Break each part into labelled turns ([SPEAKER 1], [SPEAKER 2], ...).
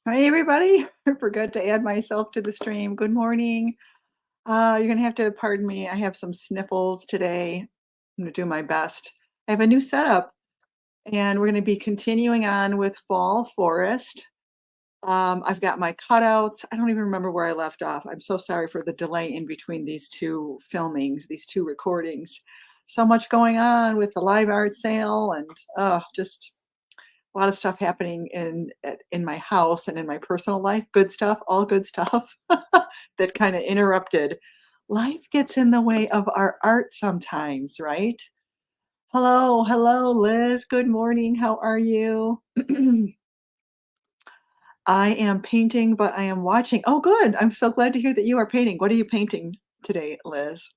[SPEAKER 1] Hi, everybody. I forgot to add myself to the stream. Good morning. You're going to have to pardon me. I have some sniffles today. I'm going to do my best. I have a new setup, and we're going to be continuing on with Fall Forest. I've got my cutouts. I don't even remember where I left off. I'm so sorry for the delay in between these two filmings, these two recordings. So much going on with the live art sale and just a lot of stuff happening in my house and in my personal life, good stuff, all good stuff that kind of interrupted. Life gets in the way of our art sometimes, right? Hello, hello, Liz. Good morning. How are you? I am painting, but I am watching. Oh, good. I'm so glad to hear that you are painting. What are you painting today, Liz?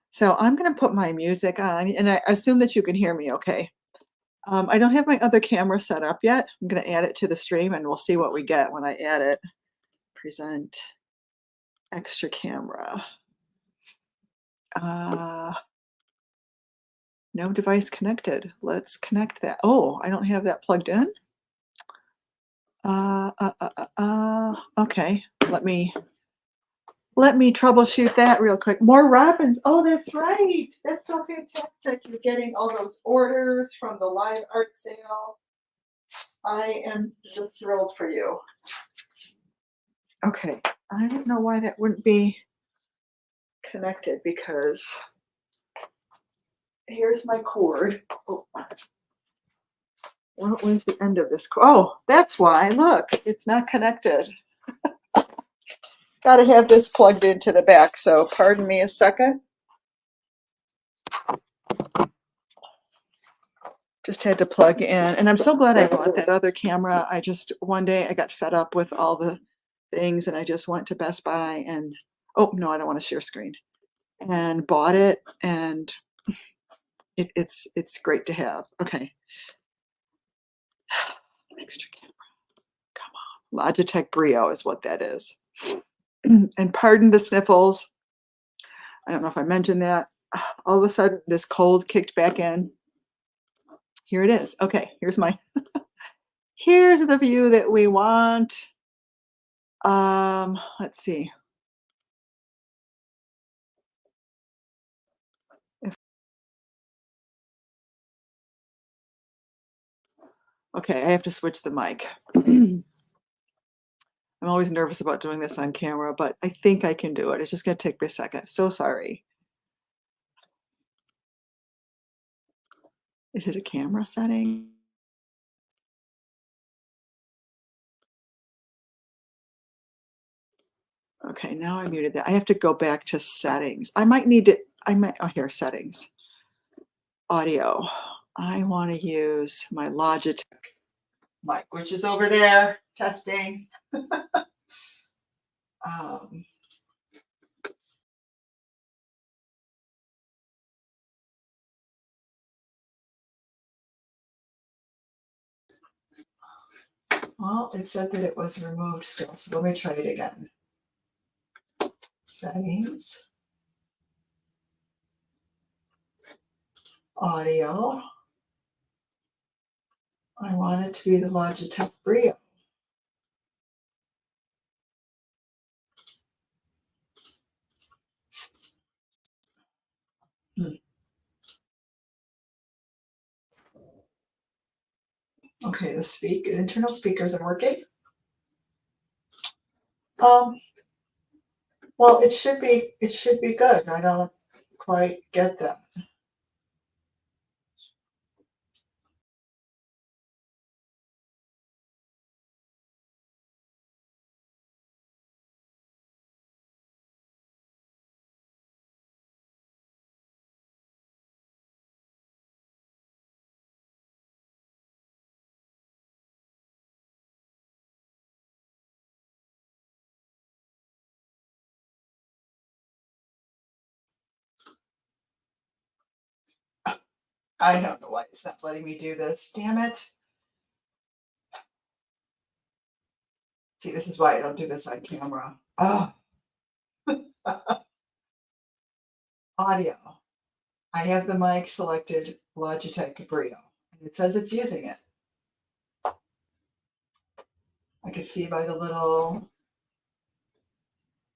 [SPEAKER 1] So I'm going to put my music on, and I assume that you can hear me okay. I don't have my other camera set up yet. I'm going to add it to the stream and we'll see what we get when I add it. Present extra camera. Uh, no device connected. Let's connect that. Oh, I don't have that plugged in. Okay, let me troubleshoot that real quick. More robins. Oh, that's right. That's so fantastic. You're getting all those orders from the live art sale. I am just thrilled for you. Okay, I don't know why that wouldn't be connected because here's my cord. Oh, where's the end of this? Oh, that's why. Look, it's not connected. Got to have this plugged into the back. So pardon me a second. Just had to plug in. And I'm so glad I bought that other camera. One day I got fed up with all the things and I just went to Best Buy and, oh, no, I don't want to share screen, and bought it. And it's great to have. Okay. Extra camera. Come on. Logitech Brio is what that is. And pardon the sniffles. I don't know if I mentioned that. All of a sudden, this cold kicked back in. Here it is. Okay, here's here's the view that we want. Let's see. Okay, I have to switch the mic. I'm always nervous about doing this on camera, but I think I can do it. It's just gonna take me a second. So sorry. Is it a camera setting? Okay, now I muted that. I have to go back to settings. Oh, here, settings. Audio. I want to use my Logitech mic, which is over there, testing. Um, well, it said that it was removed still, so let me try it again. Settings. Audio. I want it to be the Logitech Brio. Okay, the internal speakers are working. Well, it should be good. I don't quite get them. I don't know why it's not letting me do this. Damn it. See, this is why I don't do this on camera. Oh, audio. I have the mic selected, Logitech Brio, and it says it's using it. I can see by the little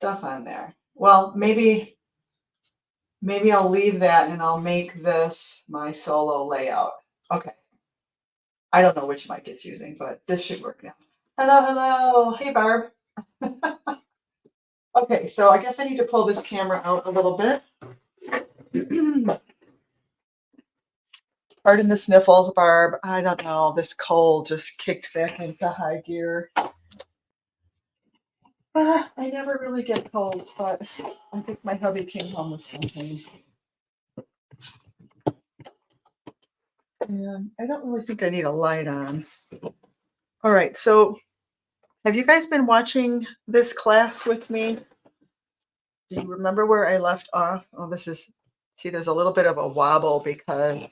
[SPEAKER 1] stuff on there. Well, maybe I'll leave that and I'll make this my solo layout. Okay. I don't know which mic it's using, but this should work now. Hello, hello. Hey, Barb. Okay, so I guess I need to pull this camera out a little bit. Pardon the sniffles, Barb. I don't know. This cold just kicked back into high gear. I never really get colds, but I think my hubby came home with something. And I don't really think I need a light on. All right, so have you guys been watching this class with me? Do you remember where I left off? Oh, see, there's a little bit of a wobble because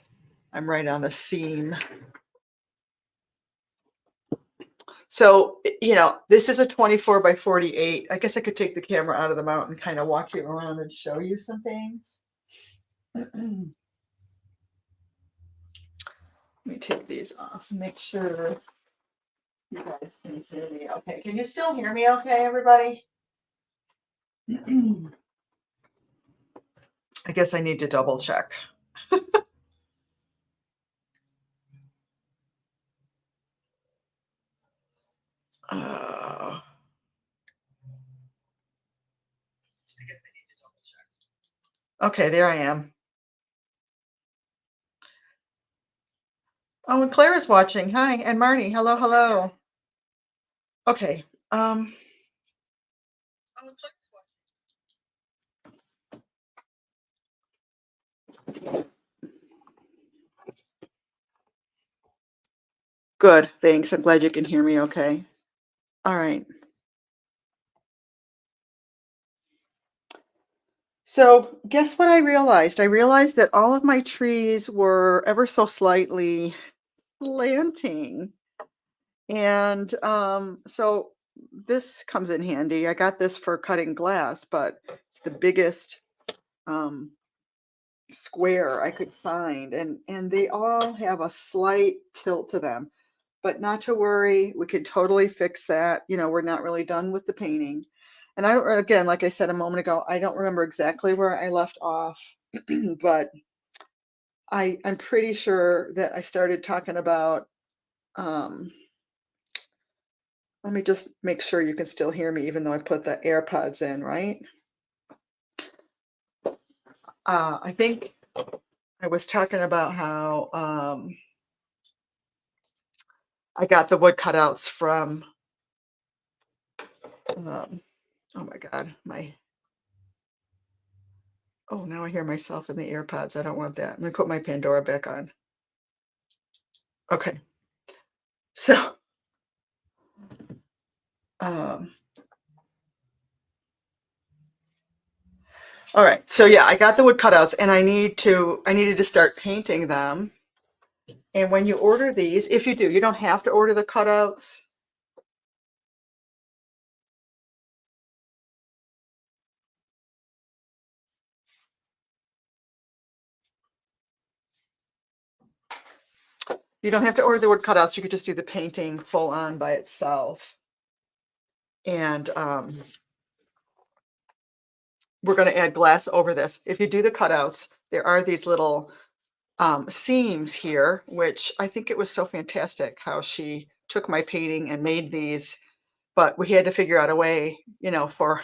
[SPEAKER 1] I'm right on the seam. So, this is a 24 by 48. I guess I could take the camera out of the mount and kind of walk you around and show you some things. Let me take these off and make sure you guys can hear me okay. Can you still hear me okay, everybody? I guess I need to double check. Okay, there I am. Oh, and Claire is watching. Hi, and Marnie. Hello, hello. Okay. Good, thanks. I'm glad you can hear me okay. All right. So guess what I realized? I realized that all of my trees were ever so slightly slanting. And so this comes in handy. I got this for cutting glass, but it's the biggest square I could find. And they all have a slight tilt to them. But not to worry, we can totally fix that. We're not really done with the painting. And again, like I said a moment ago, I don't remember exactly where I left off, but I'm pretty sure that I started talking about, let me just make sure you can still hear me, even though I put the AirPods in, right? I think I was talking about how I got the wood cutouts from, oh my God, oh, now I hear myself in the AirPods. I don't want that. I'm going to put my Pandora back on. Okay. So, all right. So yeah, I got the wood cutouts and I needed to start painting them. And when you order these, if you do, you don't have to order the cutouts. You don't have to order the wood cutouts. You could just do the painting full on by itself. And we're going to add glass over this. If you do the cutouts, there are these little seams here, which I think it was so fantastic how she took my painting and made these, but we had to figure out a way, for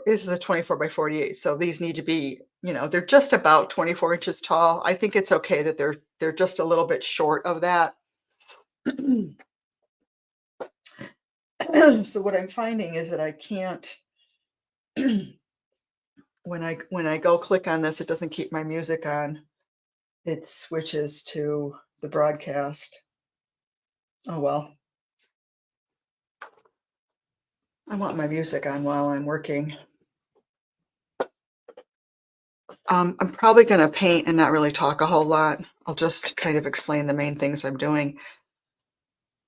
[SPEAKER 1] this is a 24 by 48. So these need to be, they're just about 24 inches tall. I think it's okay that they're just a little bit short of that. So what I'm finding is that I can't, when I go click on this, it doesn't keep my music on. It switches to the broadcast. Oh, well. I want my music on while I'm working. I'm probably going to paint and not really talk a whole lot. I'll just kind of explain the main things I'm doing.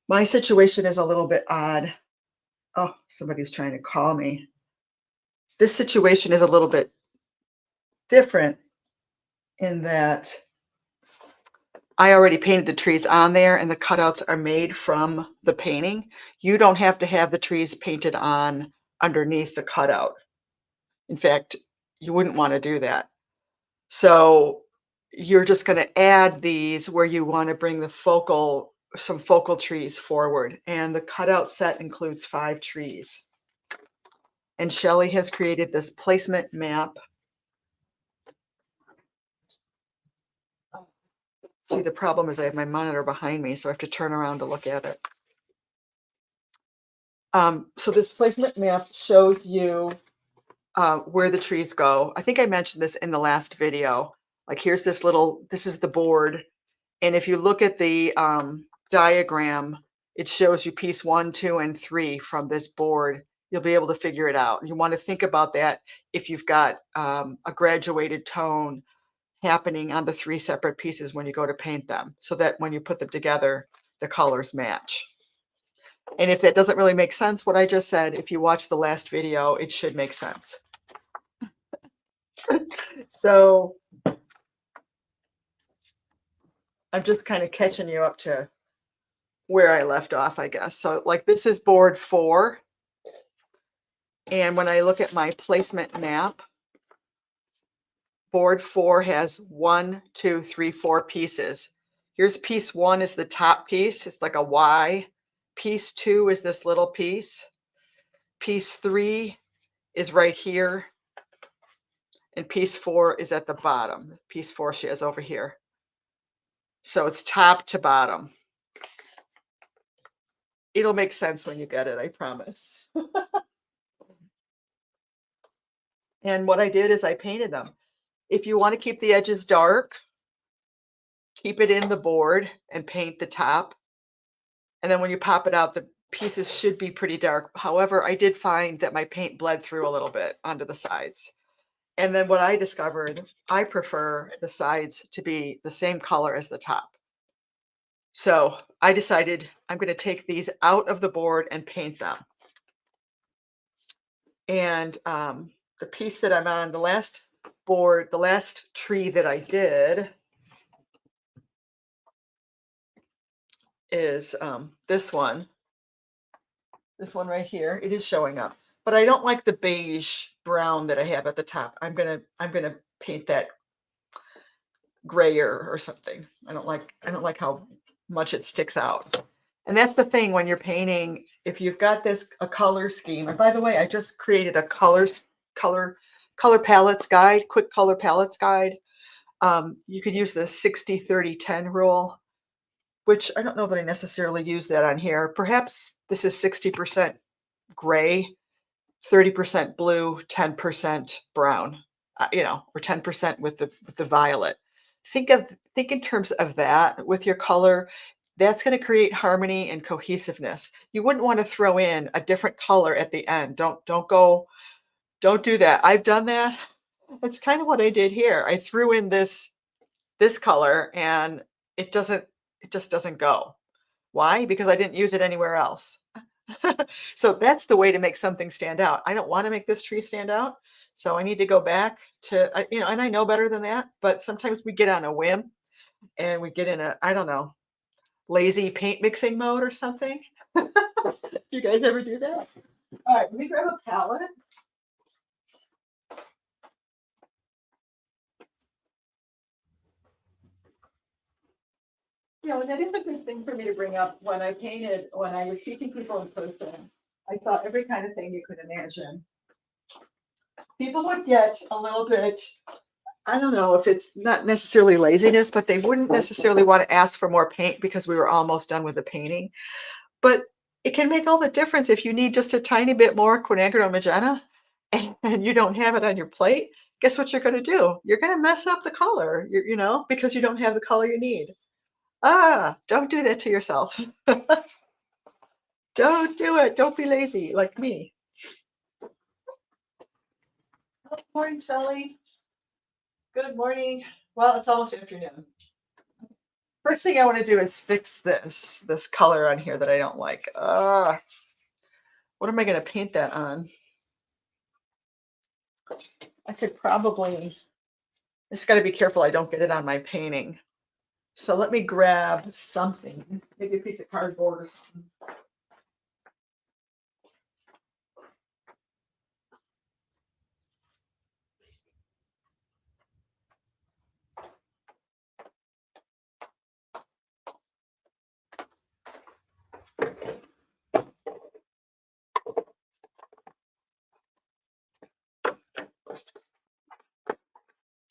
[SPEAKER 1] My situation is a little bit odd. Oh, somebody's trying to call me. This situation is a little bit different in that I already painted the trees on there and the cutouts are made from the painting. You don't have to have the trees painted on underneath the cutout. In fact, you wouldn't want to do that. So you're just going to add these where you want to bring some focal trees forward. And the cutout set includes 5 trees. And Shelley has created this placement map. See, the problem is I have my monitor behind me, so I have to turn around to look at it. So this placement map shows you where the trees go. I think I mentioned this in the last video. Like here's this is the board. And if you look at the diagram, it shows you piece 1, 2, and 3 from this board. You'll be able to figure it out. You want to think about that if you've got a graduated tone happening on the 3 separate pieces when you go to paint them, so that when you put them together, the colors match. And if that doesn't really make sense, what I just said, if you watch the last video, it should make sense. So I'm just kind of catching you up to where I left off, I guess. So like this is board 4. And when I look at my placement map, board 4 has 1, 2, 3, 4 pieces. Here's piece 1 is the top piece. It's like a Y. Piece 2 is this little piece. Piece 3 is right here. And piece 4 is at the bottom. Piece 4 she has over here. So it's top to bottom. It'll make sense when you get it, I promise. And what I did is I painted them. If you want to keep the edges dark, keep it in the board and paint the top. And then when you pop it out, the pieces should be pretty dark. However, I did find that my paint bled through a little bit onto the sides. And then what I discovered, I prefer the sides to be the same color as the top. So I decided I'm going to take these out of the board and paint them. And the piece that I'm on, the last board, the last tree that I did is this one right here. It is showing up, but I don't like the beige brown that I have at the top. I'm gonna paint that grayer or something. I don't like how much it sticks out. And that's the thing when you're painting, if you've got a color scheme. And by the way, I just created a color palettes guide, quick color palettes guide. You could use the 60-30-10 rule, which I don't know that I necessarily use that on here. Perhaps this is 60% gray, 30% blue, 10% brown, or 10% with the violet. Think in terms of that with your color. That's going to create harmony and cohesiveness. You wouldn't want to throw in a different color at the end. Don't do that. I've done that. That's kind of what I did here. I threw in this color and it just doesn't go. Why? Because I didn't use it anywhere else. So that's the way to make something stand out. I don't want to make this tree stand out. So I need to go back to, and I know better than that, but sometimes we get on a whim and we get in I don't know, lazy paint mixing mode or something. Do you guys ever do that? All right, let me grab a palette. And that is a good thing for me to bring up. When I was teaching people in person, I saw every kind of thing you could imagine. People would get a little bit, I don't know if it's not necessarily laziness, but they wouldn't necessarily want to ask for more paint because we were almost done with the painting. But it can make all the difference if you need just a tiny bit more quinacridone magenta and you don't have it on your plate. Guess what you're going to do? You're going to mess up the color, because you don't have the color you need. Don't do that to yourself. Don't do it. Don't be lazy like me. Good morning, Shelley. Good morning. Well, it's almost afternoon. First thing I want to do is fix this color on here that I don't like. What am I going to paint that on? I could probably, I just got to be careful I don't get it on my painting. So let me grab something, maybe a piece of cardboard or something.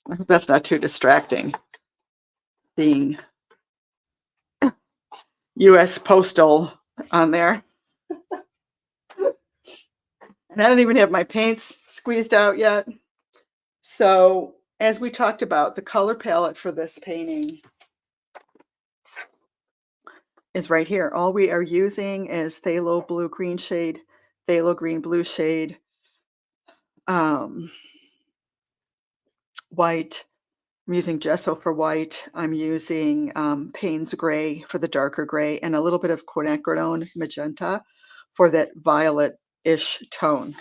[SPEAKER 1] I hope that's not too distracting, being US Postal on there. And I don't even have my paints squeezed out yet. So as we talked about, the color palette for this painting is right here. All we are using is phthalo blue green shade, phthalo green blue shade, white. I'm using gesso for white. I'm using Payne's gray for the darker gray, and a little bit of quinacridone magenta for that violet-ish tone.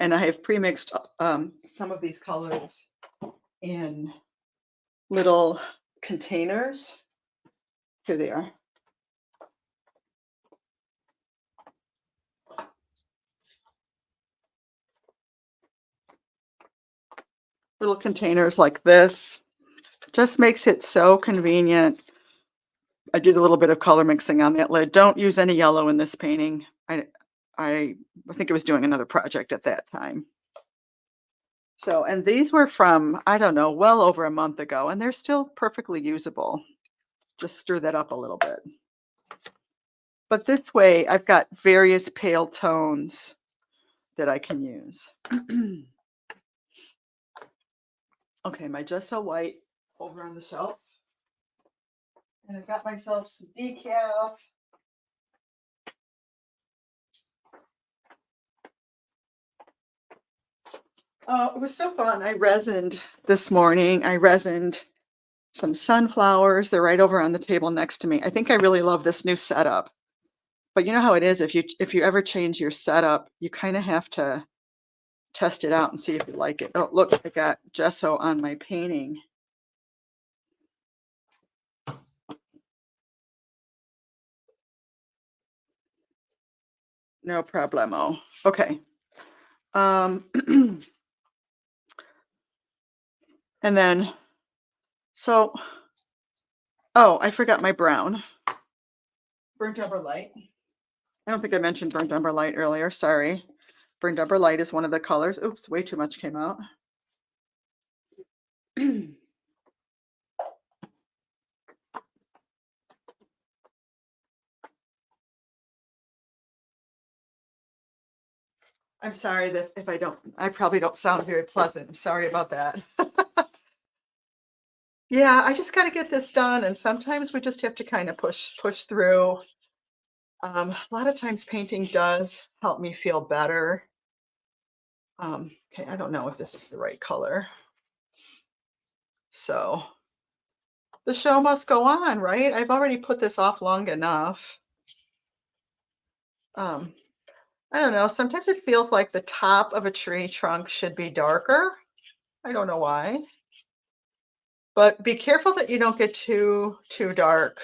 [SPEAKER 1] And I have pre-mixed some of these colors in little containers. So there. Little containers like this. Just makes it so convenient. I did a little bit of color mixing on that lid. Don't use any yellow in this painting. I think I was doing another project at that time. So, and these were from, I don't know, well over a month ago, and they're still perfectly usable. Just stir that up a little bit. But this way, I've got various pale tones that I can use. Okay, my gesso white over on the shelf. And I've got myself some decaf. Oh, it was so fun. I resined this morning. I resined some sunflowers. They're right over on the table next to me. I think I really love this new setup. But you know how it is, if you ever change your setup, you kind of have to test it out and see if you like it. Oh, look, I got gesso on my painting. No problemo. Okay. And then, so, oh, I forgot my brown. Burnt umber light. I don't think I mentioned burnt umber light earlier. Sorry. Burnt umber light is one of the colors. Oops, way too much came out. I'm sorry that if I probably don't sound very pleasant. I'm sorry about that. Yeah, I just got to get this done. And sometimes we just have to kind of push through. A lot of times painting does help me feel better. Okay, I don't know if this is the right color. So the show must go on, right? I've already put this off long enough. I don't know. Sometimes it feels like the top of a tree trunk should be darker. I don't know why. But be careful that you don't get too dark.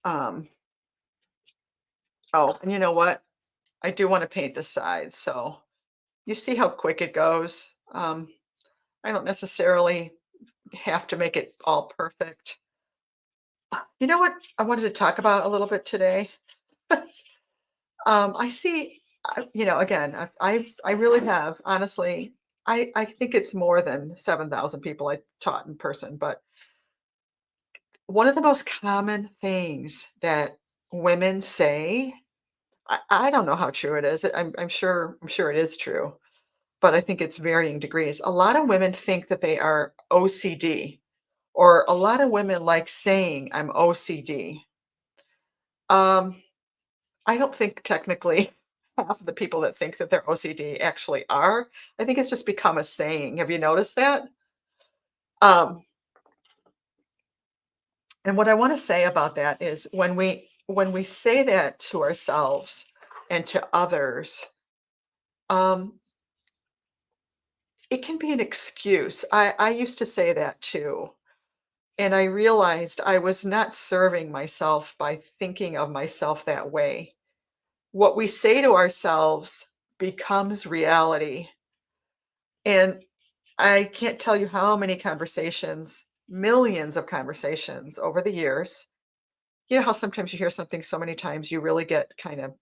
[SPEAKER 1] Oh, and you know what? I do want to paint the sides, so you see how quick it goes. I don't necessarily have to make it all perfect. You know what I wanted to talk about a little bit today? I see, again, I really have, honestly, I think it's more than 7,000 people I taught in person, but one of the most common things that women say, I don't know how true it is. I'm sure it is true, but I think it's varying degrees. A lot of women think that they are OCD, or a lot of women like saying I'm OCD. I don't think technically half of the people that think that they're OCD actually are. I think it's just become a saying. Have you noticed that? Um, And what I want to say about that is when we say that to ourselves and to others, um, it can be an excuse. I used to say that too. And I realized I was not serving myself by thinking of myself that way. What we say to ourselves becomes reality. And I can't tell you how many conversations, millions of conversations over the years. You know how sometimes you hear something so many times you really get kind of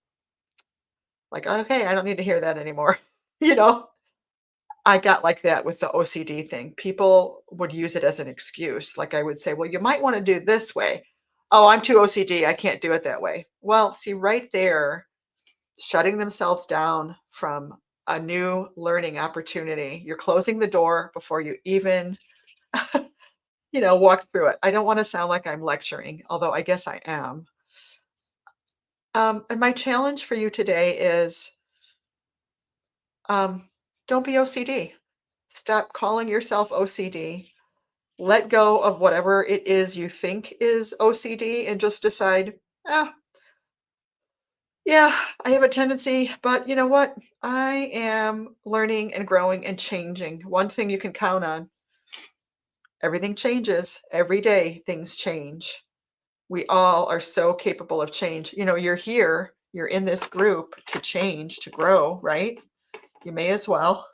[SPEAKER 1] like, okay, I don't need to hear that anymore. you know, I got like that with the OCD thing. People would use it as an excuse. Like I would say, well, you might want to do this way. Oh, I'm too OCD. I can't do it that way. Well, see, right there, shutting themselves down from a new learning opportunity. You're closing the door before you even, walk through it. I don't want to sound like I'm lecturing, although I guess I am. And my challenge for you today is um, don't be OCD. Stop calling yourself OCD. Let go of whatever it is you think is OCD and just decide, ah, yeah, I have a tendency, but you know what? I am learning and growing and changing. One thing you can count on, everything changes. Every day, things change. We all are so capable of change. You're here, you're in this group to change, to grow, right? You may as well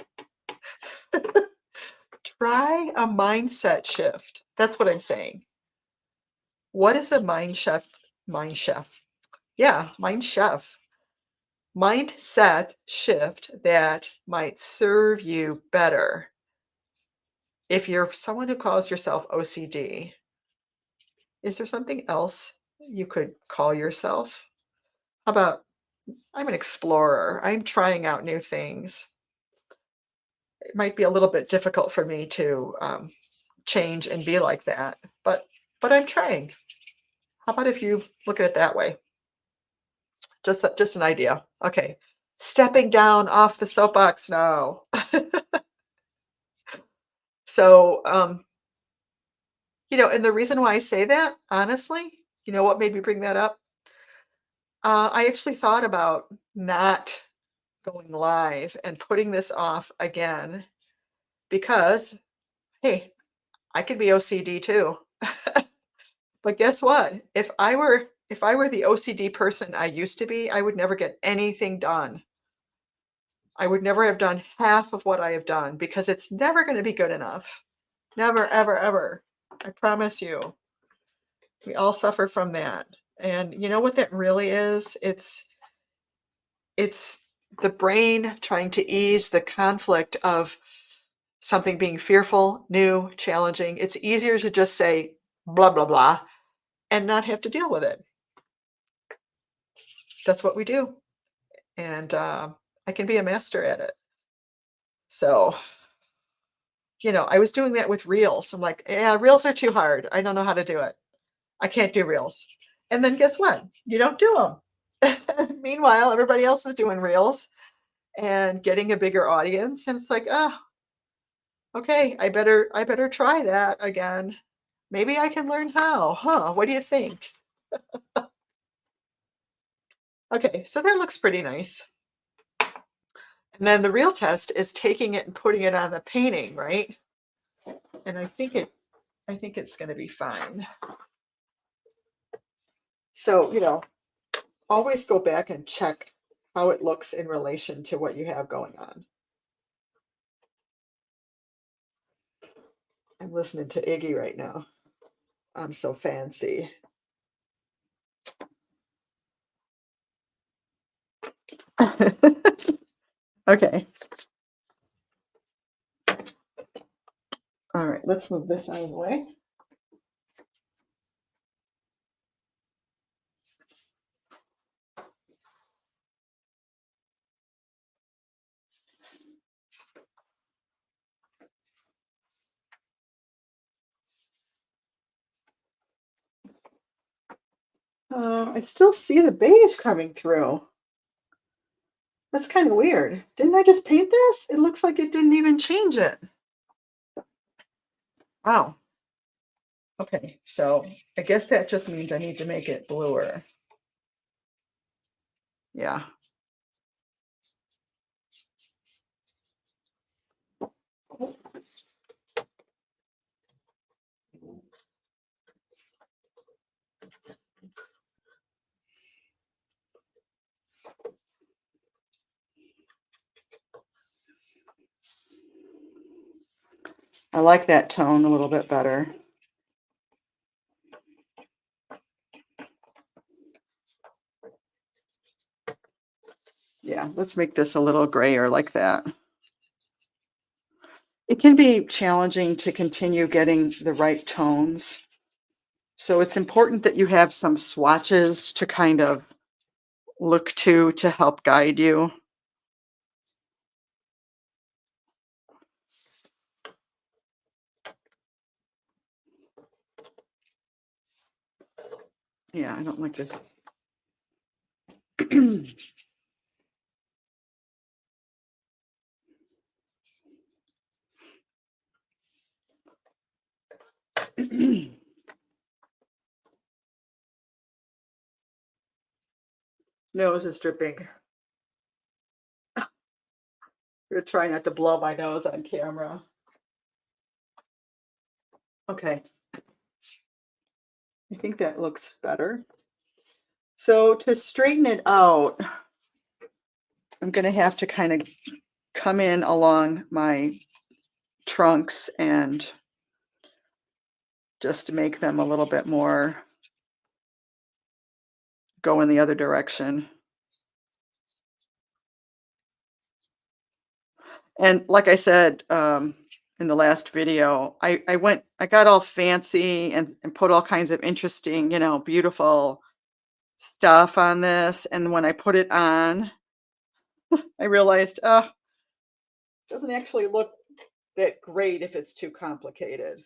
[SPEAKER 1] try a mindset shift. That's what I'm saying. What is a mind shift? Mind shift. Yeah, mind shift. Mindset shift that might serve you better. If you're someone who calls yourself OCD, is there something else you could call yourself? How about I'm an explorer. I'm trying out new things. It might be a little bit difficult for me to change and be like that, but I'm trying. How about if you look at it that way? Just an idea. Okay, stepping down off the soapbox now. So, and the reason why I say that, honestly, you know what made me bring that up? I actually thought about not going live and putting this off again because, hey, I could be OCD too. But guess what? If I were the OCD person I used to be, I would never get anything done. I would never have done half of what I have done because it's never going to be good enough. Never, ever, ever. I promise you. We all suffer from that. And you know what that really is? It's the brain trying to ease the conflict of something being fearful, new, challenging. It's easier to just say blah blah blah and not have to deal with it. That's what we do. And I can be a master at it. So, I was doing that with reels. I'm like, yeah, reels are too hard. I don't know how to do it. I can't do reels. And then guess what? You don't do them. Meanwhile, everybody else is doing reels and getting a bigger audience. And it's like, oh, okay, I better try that again. Maybe I can learn how. Huh? What do you think? Okay, so that looks pretty nice. And then the real test is taking it and putting it on the painting, right? And I think it's going to be fine. So, always go back and check how it looks in relation to what you have going on. I'm listening to Iggy right now. I'm so fancy. Okay. All right, let's move this out of the way. I still see the beige coming through. That's kind of weird. Didn't I just paint this? It looks like it didn't even change it. Wow. Okay, so I guess that just means I need to make it bluer. Yeah. I like that tone a little bit better. Yeah, let's make this a little grayer like that. It can be challenging to continue getting the right tones. So it's important that you have some swatches to kind of look to help guide you. Yeah, I don't like this. Nose is dripping. I'm gonna try not to blow my nose on camera. Okay, I think that looks better. So to straighten it out, I'm gonna have to kind of come in along my trunks and just to make them a little bit more go in the other direction. And like I said, in the last video, I got all fancy and put all kinds of interesting, beautiful stuff on this. And when I put it on, I realized, oh, it doesn't actually look that great if it's too complicated.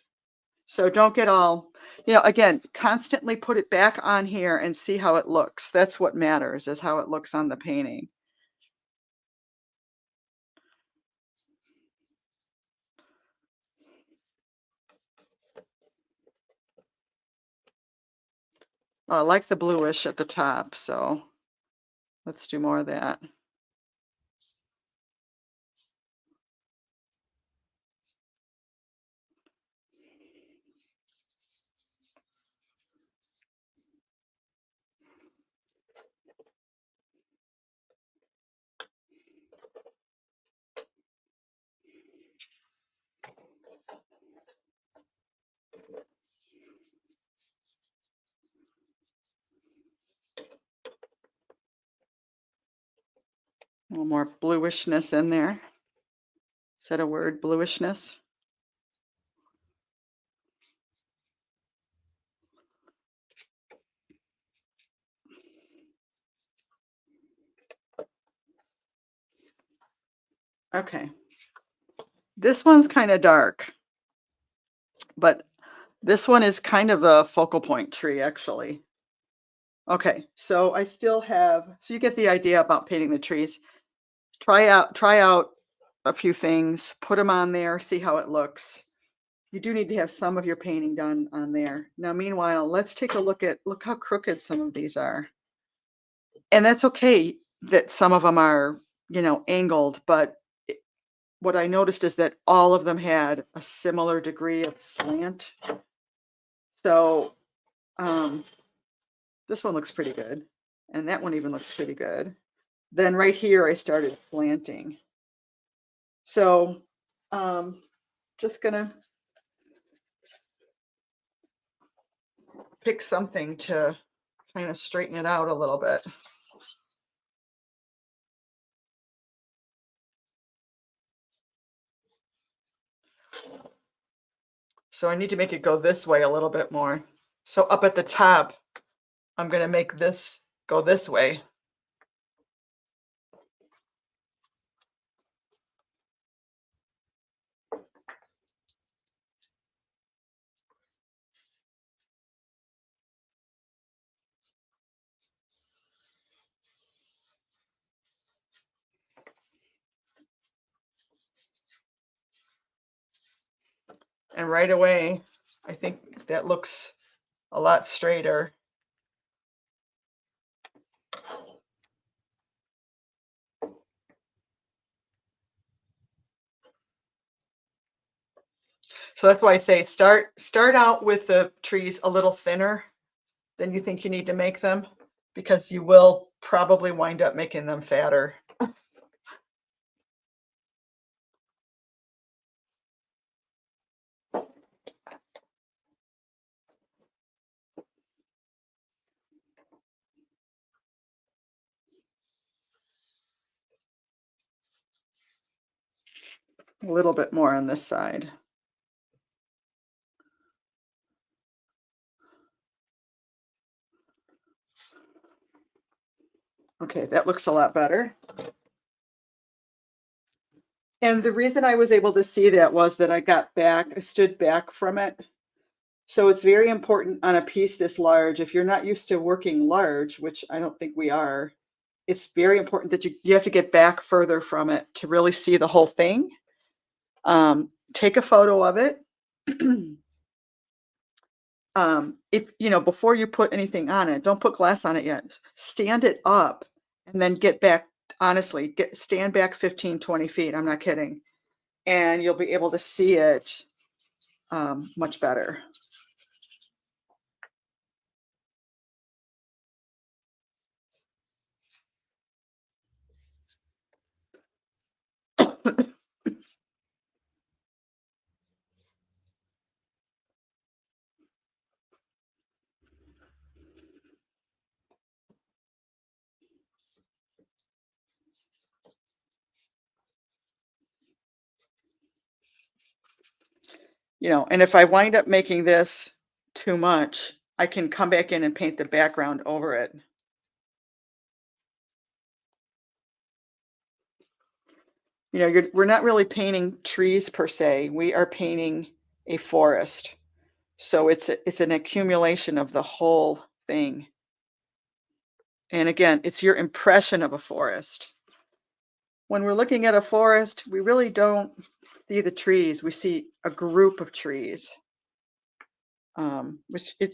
[SPEAKER 1] So don't get all, again, constantly put it back on here and see how it looks. That's what matters, is how it looks on the painting. Oh, I like the bluish at the top, so let's do more of that. A little more bluishness in there. Is that a word, bluishness? Okay. This one's kind of dark, but this one is kind of the focal point tree, actually. Okay, so I still have, so you get the idea about painting the trees. Try out a few things, put them on there, see how it looks. You do need to have some of your painting done on there. Now, meanwhile, let's take a look how crooked some of these are. And that's okay that some of them are, angled, but what I noticed is that all of them had a similar degree of slant. So, um, this one looks pretty good, and that one even looks pretty good. Then right here, I started slanting. So, just gonna pick something to kind of straighten it out a little bit. So I need to make it go this way a little bit more. So up at the top, I'm gonna make this go this way. And right away, I think that looks a lot straighter. So that's why I say start out with the trees a little thinner than you think you need to make them, because you will probably wind up making them fatter. A little bit more on this side. Okay, that looks a lot better. And the reason I was able to see that was that I stood back from it. So it's very important on a piece this large, if you're not used to working large, which I don't think we are, it's very important that you have to get back further from it to really see the whole thing. Take a photo of it. If you know, before you put anything on it, don't put glass on it yet. Stand it up and then get back. Honestly, stand back 15, 20 feet. I'm not kidding. And you'll be able to see it much better. You know, and if I wind up making this too much, I can come back in and paint the background over it. You know, we're not really painting trees per se. We are painting a forest. So it's an accumulation of the whole thing. And again, it's your impression of a forest. When we're looking at a forest, we really don't see the trees. We see a group of trees. You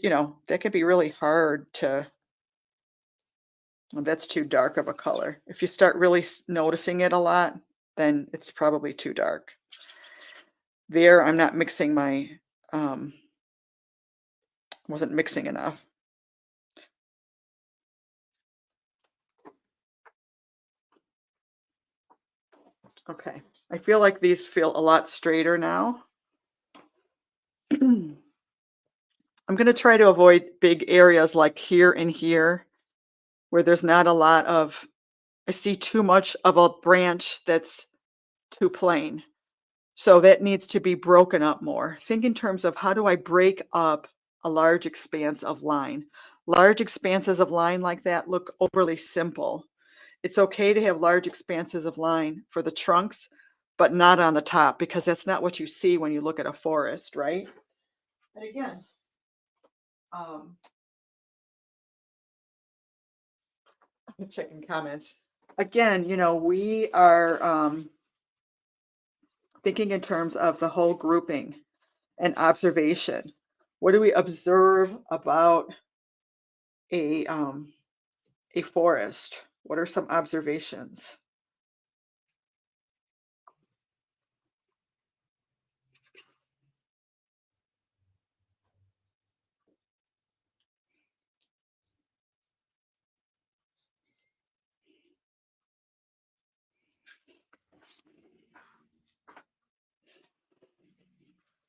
[SPEAKER 1] know, that could be really hard to, well, that's too dark of a color. If you start really noticing it a lot, then it's probably too dark. There, I'm not mixing my, wasn't mixing enough. Okay, I feel like these feel a lot straighter now. I'm going to try to avoid big areas like here and here where there's not a lot of, I see too much of a branch that's too plain. So that needs to be broken up more. Think in terms of how do I break up a large expanse of line? Large expanses of line like that look overly simple. It's okay to have large expanses of line for the trunks, but not on the top, because that's not what you see when you look at a forest, right? And again, um, I'm checking comments. Again, you know, we are thinking in terms of the whole grouping and observation. What do we observe about a forest? What are some observations?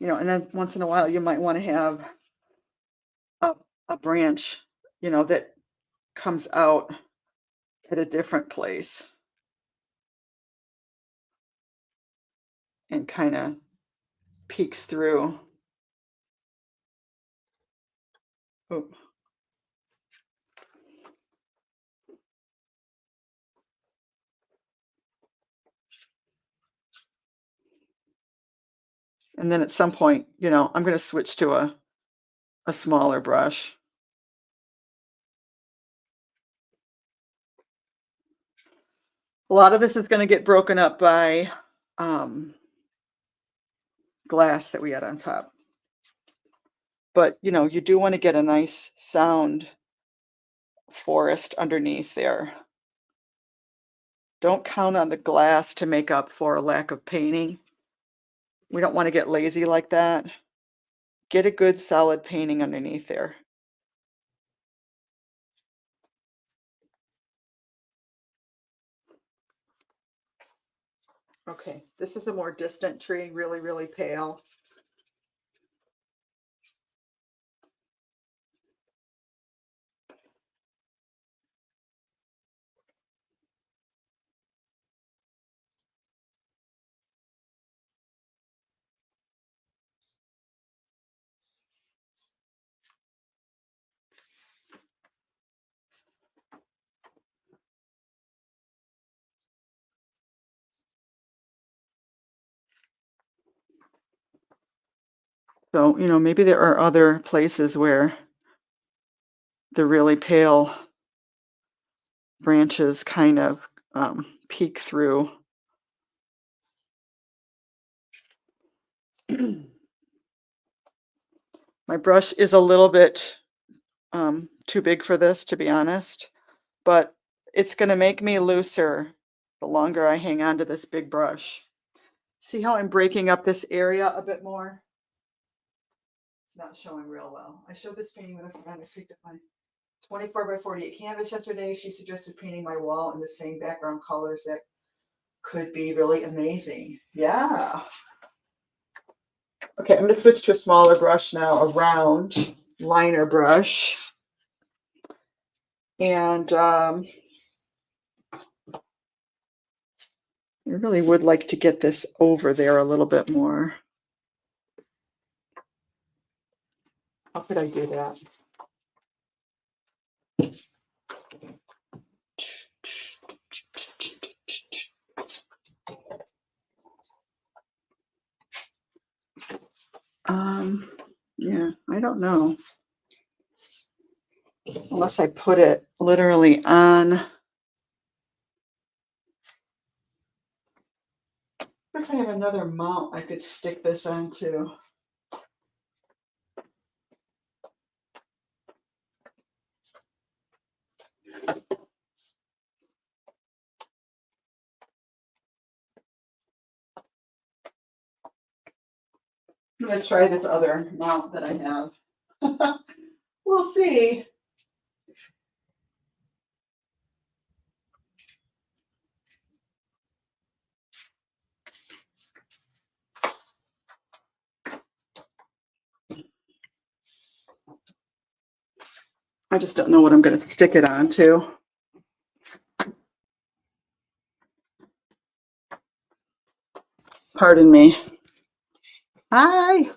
[SPEAKER 1] You know, and then once in a while you might want to have a, a branch, you know, that comes out at a different place and kind of peeks through. Oh. And then at some point, you know, I'm going to switch to a smaller brush. A lot of this is going to get broken up by glass that we had on top. But, you know, you do want to get a nice sound forest underneath there. Don't count on the glass to make up for a lack of painting. We don't want to get lazy like that. Get a good solid painting underneath there. Okay, this is a more distant tree, really, really pale. So, you know, maybe there are other places where the really pale branches kind of peek through. My brush is a little bit too big for this, to be honest, but it's going to make me looser the longer I hang on to this big brush. See how I'm breaking up this area a bit more? It's not showing real well. I showed this painting with a friend. I picked up my 24 by 48 canvas yesterday. She suggested painting my wall in the same background colors that could be really amazing. Yeah. Okay, I'm going to switch to a smaller brush now, a round liner brush. And I really would like to get this over there a little bit more. How could I do that? Yeah, I don't know. Unless I put it literally on. If I have another mount I could stick this onto. I'm going to try this other mount that I have. We'll see. I just don't know what I'm going to stick it onto. Pardon me. Hi.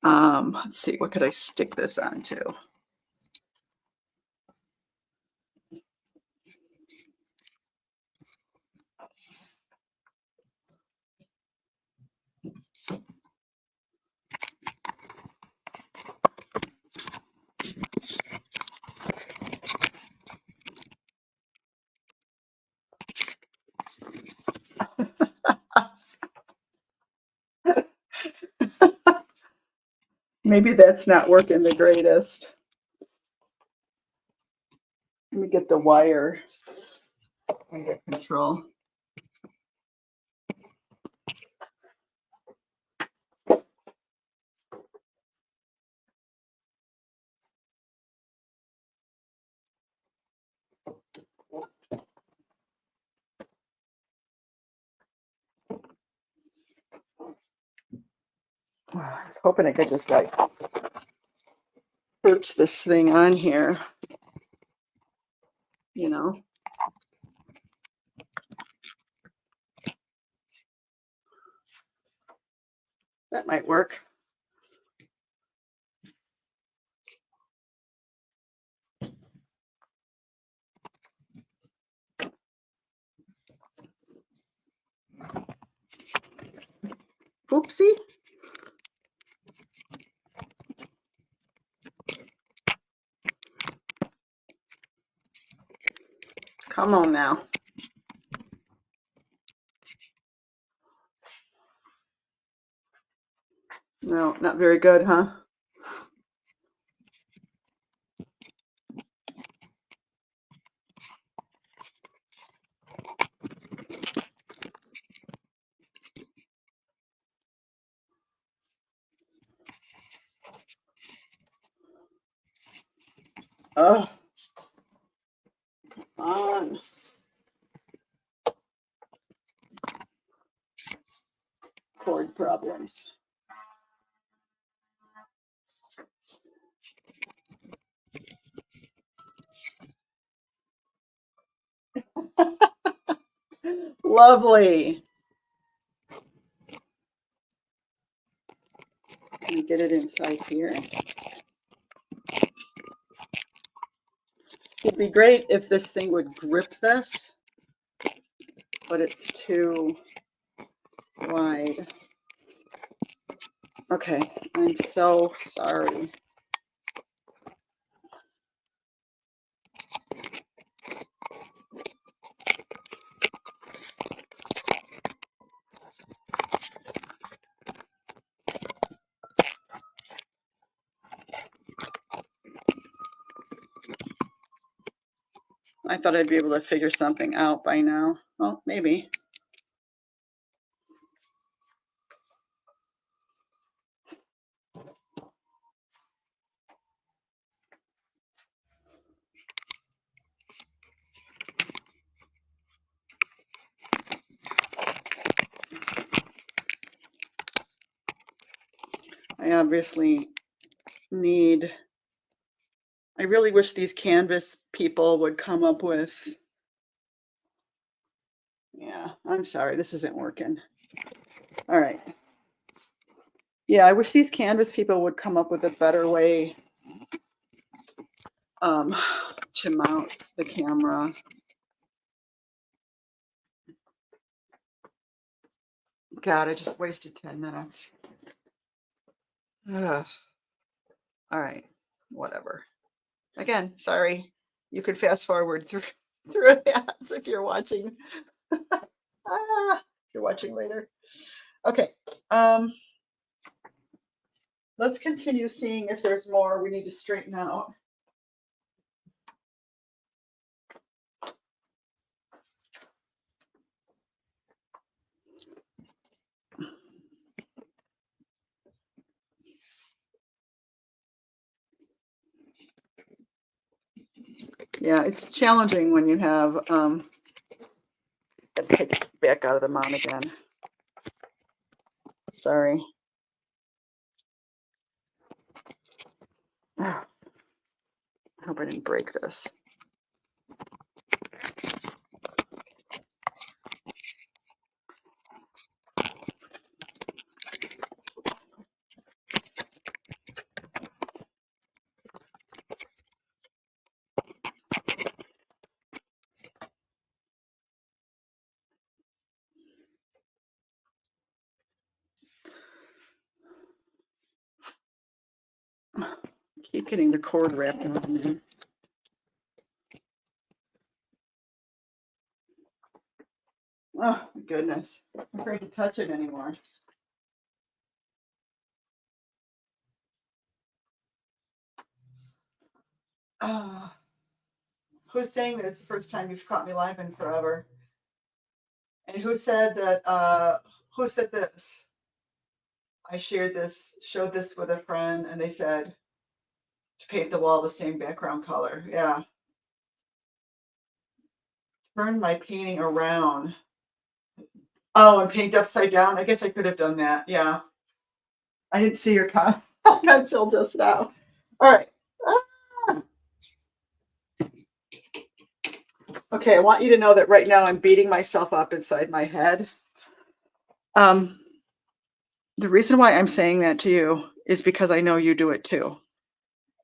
[SPEAKER 1] Let's see, what could I stick this onto? Maybe that's not working the greatest. Let me get the wire under control. I was hoping I could just like perch this thing on here, you know. That might work. Oopsie. Come on now. No, not very good, huh? Oh, come on. Cord problems. Lovely. Let me get it inside here. It'd be great if this thing would grip this, but it's too wide. Okay, I'm so sorry. I thought I'd be able to figure something out by now. Well, maybe. I obviously need, I really wish these canvas people would come up with, yeah, I'm sorry, this isn't working. All right. Yeah, I wish these canvas people would come up with a better way to mount the camera. God, I just wasted 10 minutes. Ugh. All right, whatever. Again, sorry. You could fast forward through ads if you're watching. If you're watching later. Okay. Let's continue seeing if there's more we need to straighten out. Yeah, it's challenging when you have take it back out of the mount again. Sorry. I hope I didn't break this. Keep getting the cord wrapped around there. Oh, my goodness. I'm afraid to touch it anymore. Who's saying that it's the first time you've caught me live in forever? And who said that, who said this? I showed this with a friend, and they said to paint the wall the same background color. Yeah. Turn my painting around. Oh, and paint upside down. I guess I could have done that. Yeah. I didn't see your comment until just now. All right. Okay, I want you to know that right now I'm beating myself up inside my head. The reason why I'm saying that to you is because I know you do it too.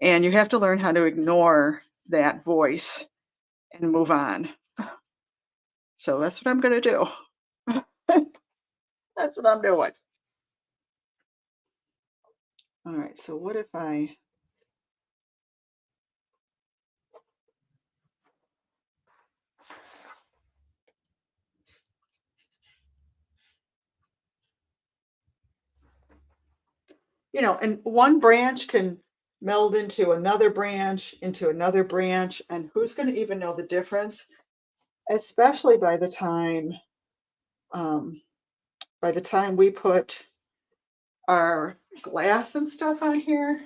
[SPEAKER 1] And you have to learn how to ignore that voice and move on. So that's what I'm going to do. That's what I'm doing. All right, so what if I... You know, and one branch can meld into another branch, and who's going to even know the difference? Especially by the time we put our glass and stuff on here.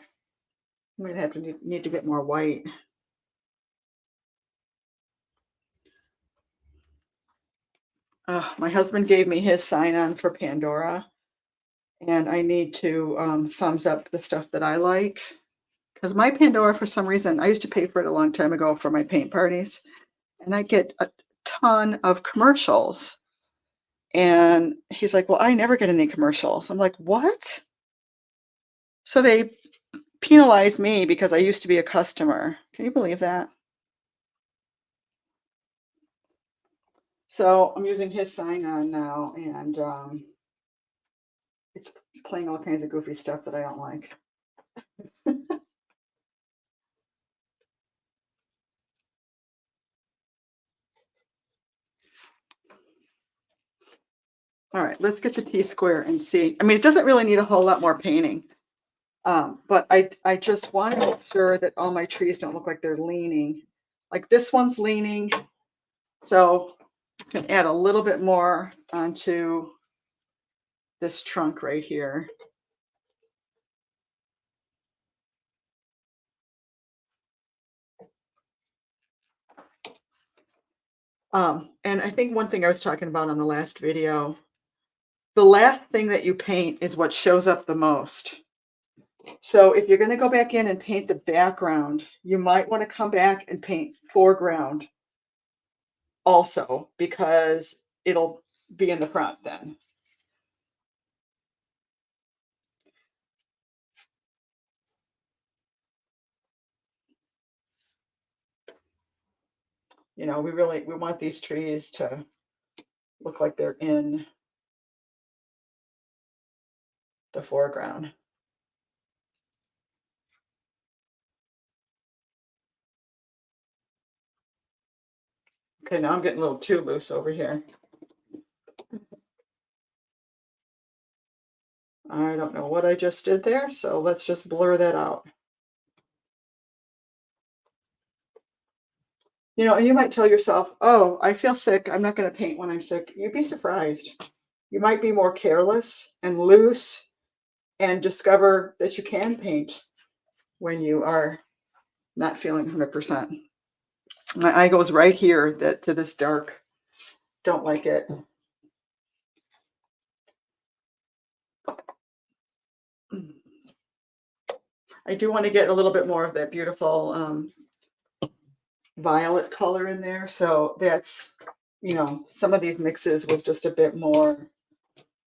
[SPEAKER 1] I'm gonna have to need to get more white. My husband gave me his sign on for Pandora, and I need to thumbs up the stuff that I like. Because my Pandora, for some reason, I used to pay for it a long time ago for my paint parties, and I get a ton of commercials. And he's like, "Well, I never get any commercials." I'm like, "What?" So they penalize me because I used to be a customer. Can you believe that? So I'm using his sign on now, and it's playing all kinds of goofy stuff that I don't like. All right, let's get the T-square and see. I mean, it doesn't really need a whole lot more painting, but I just want to make sure that all my trees don't look like they're leaning. Like this one's leaning, so it's going to add a little bit more onto this trunk right here. And I think one thing I was talking about on the last video, the last thing that you paint is what shows up the most. So if you're going to go back in and paint the background, you might want to come back and paint foreground also, because it'll be in the front then. You know, we want these trees to look like they're in the foreground. Okay, now I'm getting a little too loose over here. I don't know what I just did there, so let's just blur that out. You know, and you might tell yourself, "Oh, I feel sick. I'm not going to paint when I'm sick." You'd be surprised. You might be more careless and loose and discover that you can paint when you are not feeling 100%. My eye goes right here to this dark. Don't like it. I do want to get a little bit more of that beautiful violet color in there. So that's, you know, some of these mixes with just a bit more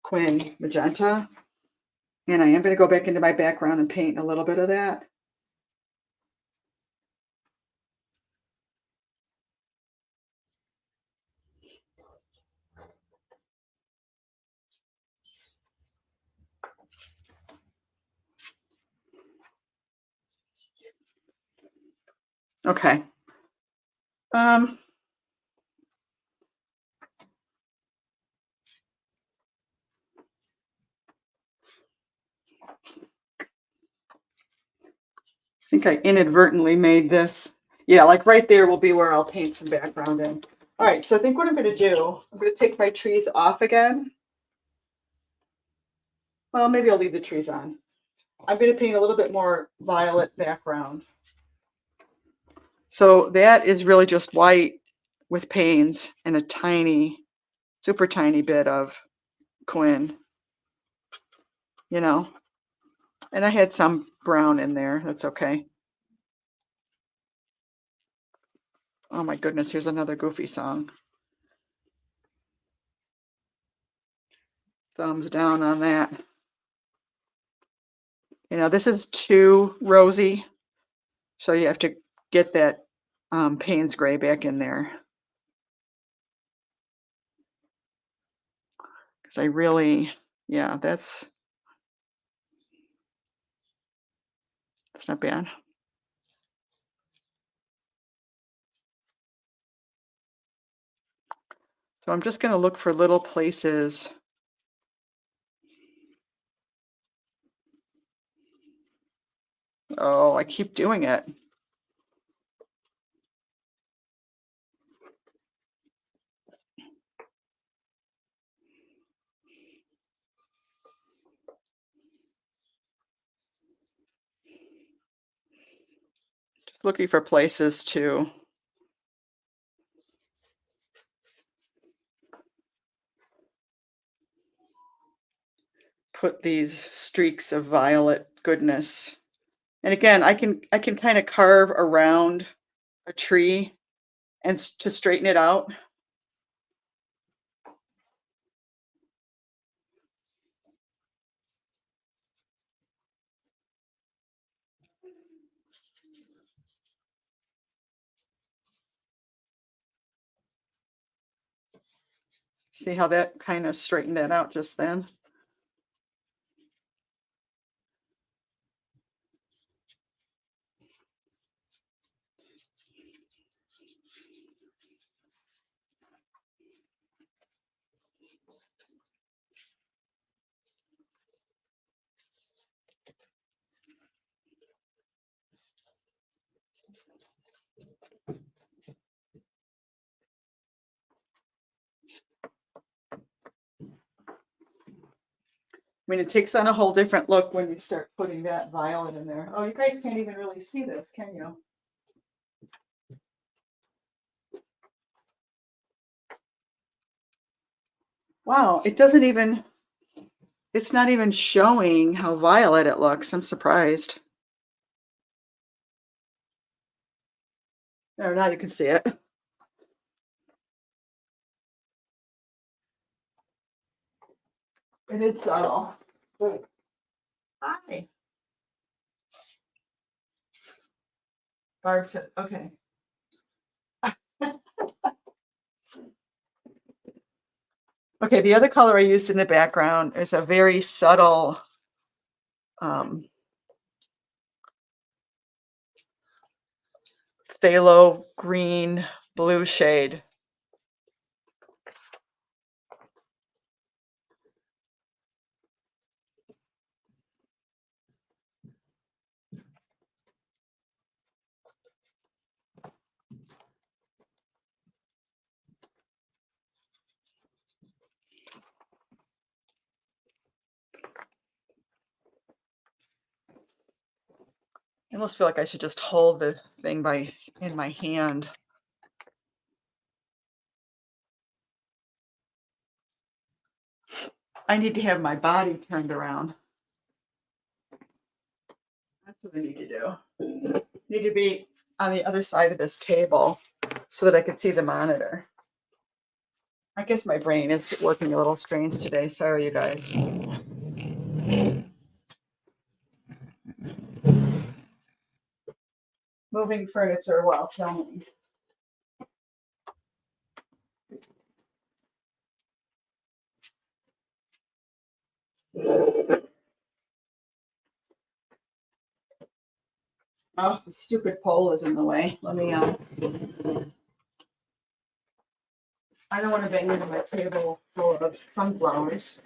[SPEAKER 1] Quin magenta. And I am going to go back into my background and paint a little bit of that. Okay. I think I inadvertently made this. Yeah, like right there will be where I'll paint some background in. All right, so I think what I'm going to do, I'm going to take my trees off again. Well, maybe I'll leave the trees on. I'm going to paint a little bit more violet background. So that is really just white with panes and a tiny, super tiny bit of Quin, you know. And I had some brown in there. That's okay. Oh my goodness, here's another goofy song. Thumbs down on that. You know, this is too rosy, so you have to get that Payne's gray back in there. Because I really, yeah, that's not bad. So I'm just going to look for little places. Oh, I keep doing it. Just looking for places to put these streaks of violet goodness. And again, I can kind of carve around a tree and to straighten it out. See how that kind of straightened that out just then? I mean, it takes on a whole different look when you start putting that violet in there. Oh, you guys can't even really see this, can you? Wow, it doesn't even, it's not even showing how violet it looks. I'm surprised. Oh, now you can see it. It is subtle. Hi. Barb said, okay. Okay, the other color I used in the background is a very subtle phthalo green blue shade. I almost feel like I should just hold the thing in my hand. I need to have my body turned around. That's what I need to do. I need to be on the other side of this table so that I can see the monitor. I guess my brain is working a little strange today. Sorry, you guys. Moving furniture while filming. Oh, the stupid pole is in the way. Let me, I don't want to bang into my table full of sunflowers.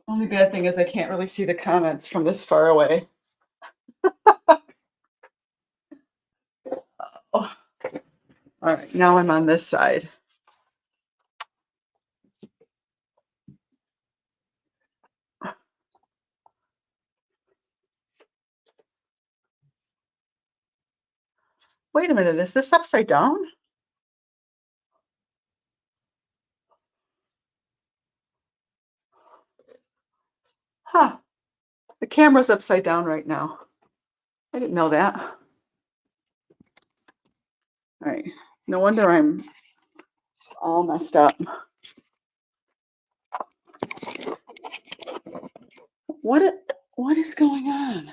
[SPEAKER 1] Only bad thing is I can't really see the comments from this far away. Oh. All right, now I'm on this side. Wait a minute, is this upside down? Huh, the camera's upside down right now. I didn't know that. All right, no wonder I'm all messed up. What is going on?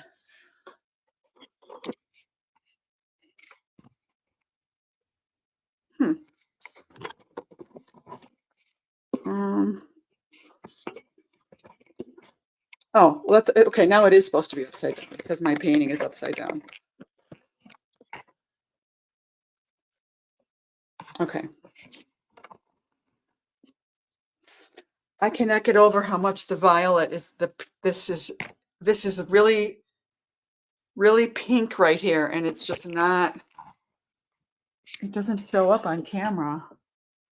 [SPEAKER 1] Um, oh, well, that's okay. Now it is supposed to be upside down because my painting is upside down. Okay. I cannot get over how much the violet is this is really, really pink right here, and it's just not, it doesn't show up on camera.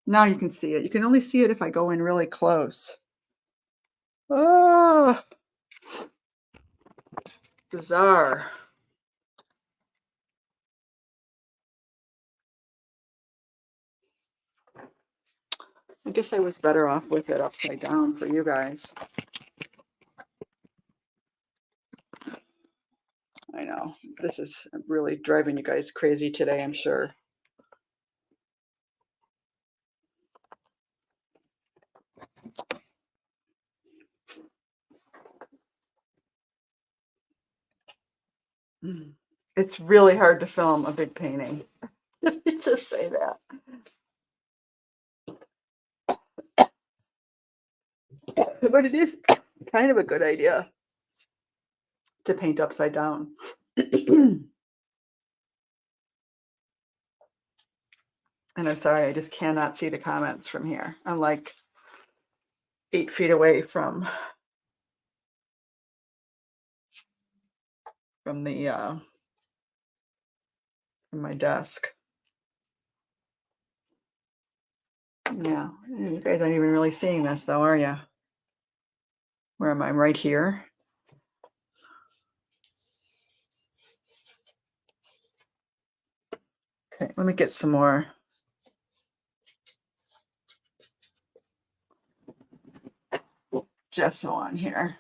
[SPEAKER 1] Now you can see it. You can only see it if I go in really close. Oh, bizarre. I guess I was better off with it upside down for you guys. I know. This is really driving you guys crazy today, I'm sure. It's really hard to film a big painting. Let me just say that. But it is kind of a good idea to paint upside down. And I'm sorry, I just cannot see the comments from here. I'm like 8 feet away from the from my desk. Yeah, you guys aren't even really seeing this though, are you? Where am I? I'm right here. Okay, let me get some more. Gesso on here.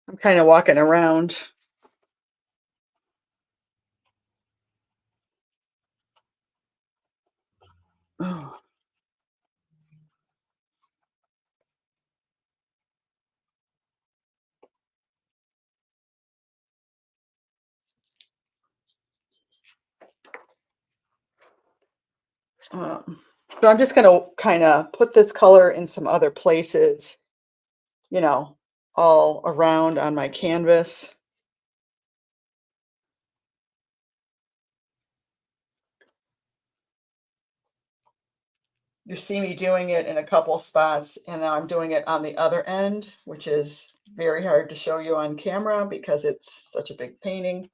[SPEAKER 1] I'm kind of walking around. Oh. So I'm just going to kind of put this color in some other places, you know, all around on my canvas. You see me doing it in a couple spots, and now I'm doing it on the other end, which is very hard to show you on camera because it's such a big painting.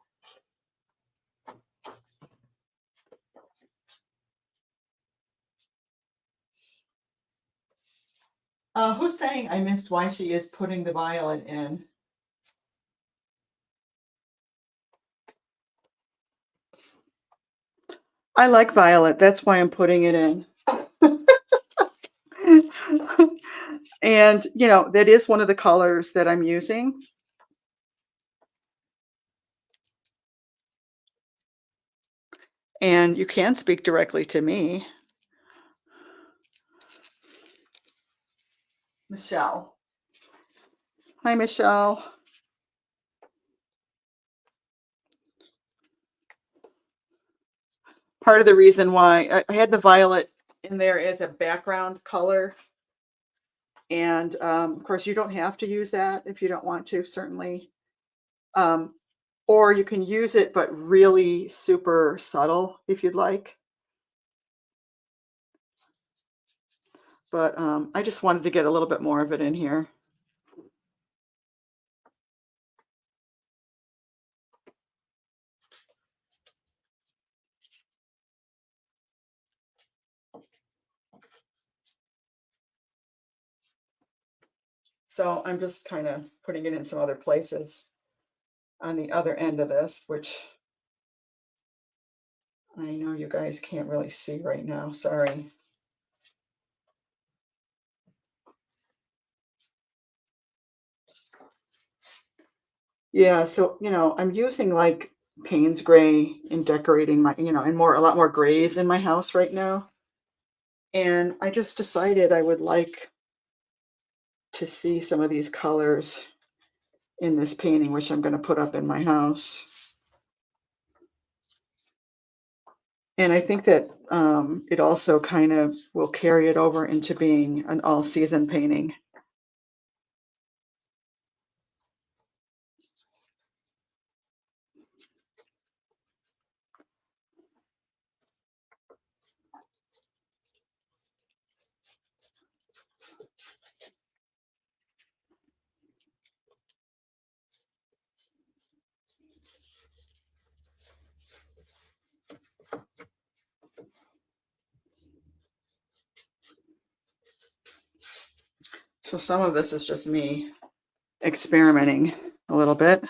[SPEAKER 1] Who's saying I missed why she is putting the violet in? I like violet. That's why I'm putting it in. And, you know, that is one of the colors that I'm using. And you can speak directly to me. Michelle. Hi, Michelle. Part of the reason why I had the violet in there as a background color. And of course, you don't have to use that if you don't want to, certainly. Or you can use it, but really super subtle if you'd like. But I just wanted to get a little bit more of it in here. So I'm just kind of putting it in some other places on the other end of this, which I know you guys can't really see right now. Sorry. Yeah, so, you know, I'm using like Payne's gray in decorating my, you know, and a lot more grays in my house right now. And I just decided I would like to see some of these colors in this painting, which I'm going to put up in my house. And I think that it also kind of will carry it over into being an all-season painting. So some of this is just me experimenting a little bit.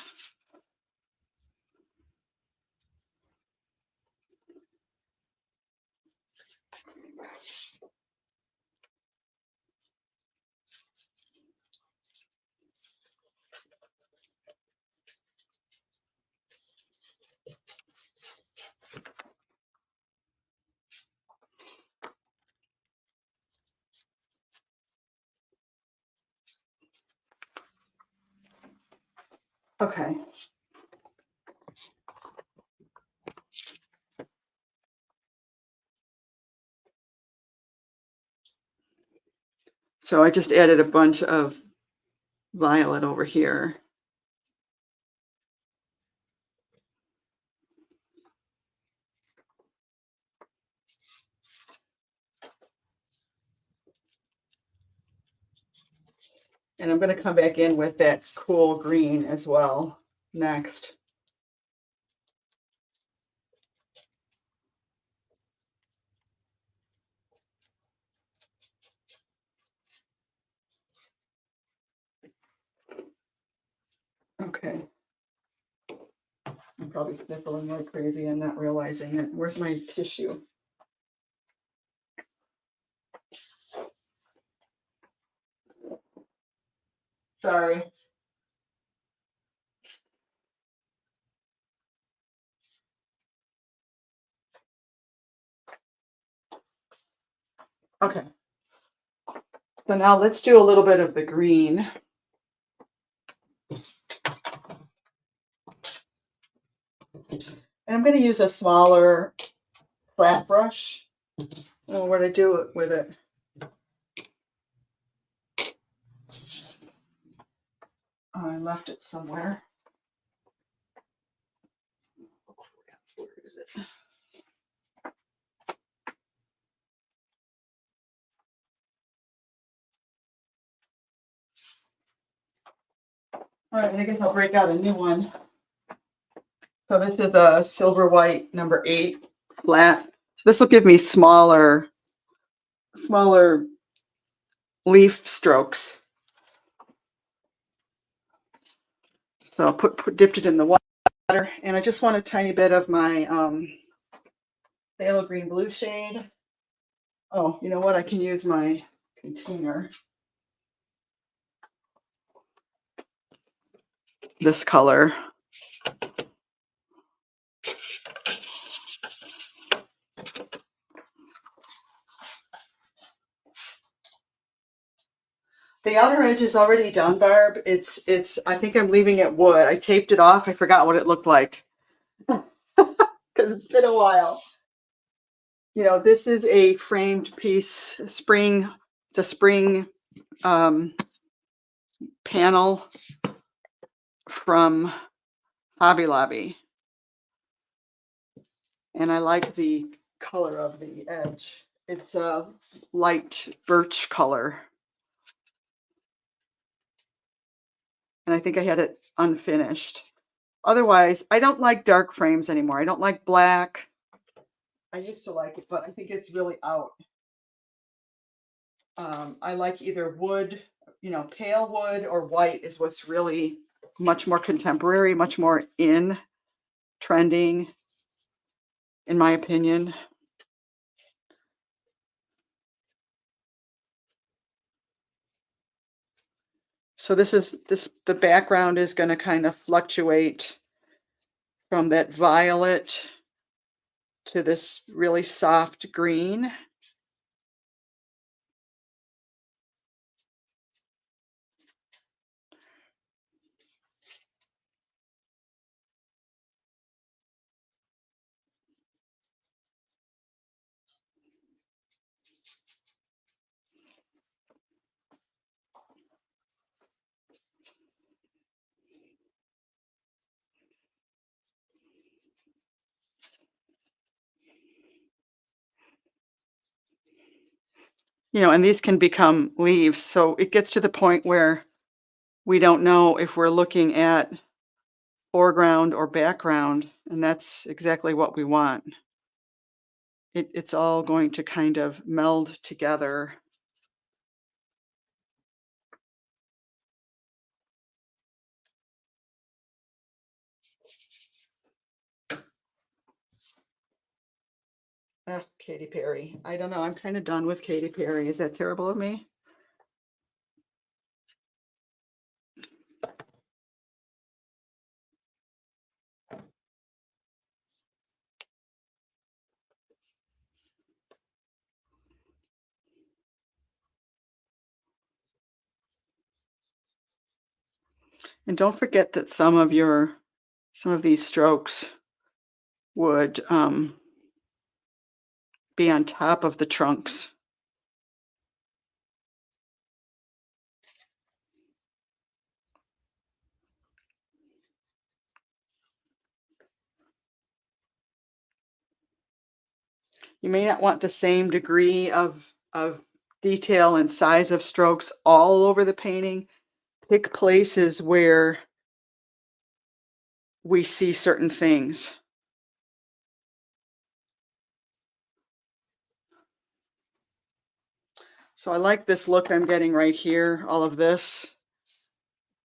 [SPEAKER 1] Okay. So I just added a bunch of violet over here. And I'm going to come back in with that cool green as well next. Okay. I'm probably sniffling like crazy and not realizing it. Where's my tissue? Sorry. Okay. So now let's do a little bit of the green. And I'm going to use a smaller flat brush. Oh, what I do with it? Oh, I left it somewhere. Where is it? All right, I guess I'll break out a new one. So this is a silver white number 8 flat. This will give me smaller leaf strokes. So I dipped it in the water, and I just want a tiny bit of my phthalo green blue shade. Oh, you know what? I can use my container. This color. The outer edge is already done, Barb. It's I think I'm leaving it wood. I taped it off. I forgot what it looked like. Because it's been a while. You know, this is a framed piece, spring. It's a spring panel from Hobby Lobby. And I like the color of the edge. It's a light birch color. And I think I had it unfinished. Otherwise, I don't like dark frames anymore. I don't like black. I used to like it, but I think it's really out. I like either wood, you know, pale wood or white is what's really much more contemporary, much more in trending, in my opinion. So the background is going to kind of fluctuate from that violet to this really soft green. You know, and these can become leaves. So it gets to the point where we don't know if we're looking at foreground or background, and that's exactly what we want. It's all going to kind of meld together. Katy Perry. I don't know. I'm kind of done with Katy Perry. Is that terrible of me? And don't forget that some of these strokes would be on top of the trunks. You may not want the same degree of detail and size of strokes all over the painting. Pick places where we see certain things. So I like this look I'm getting right here, all of this.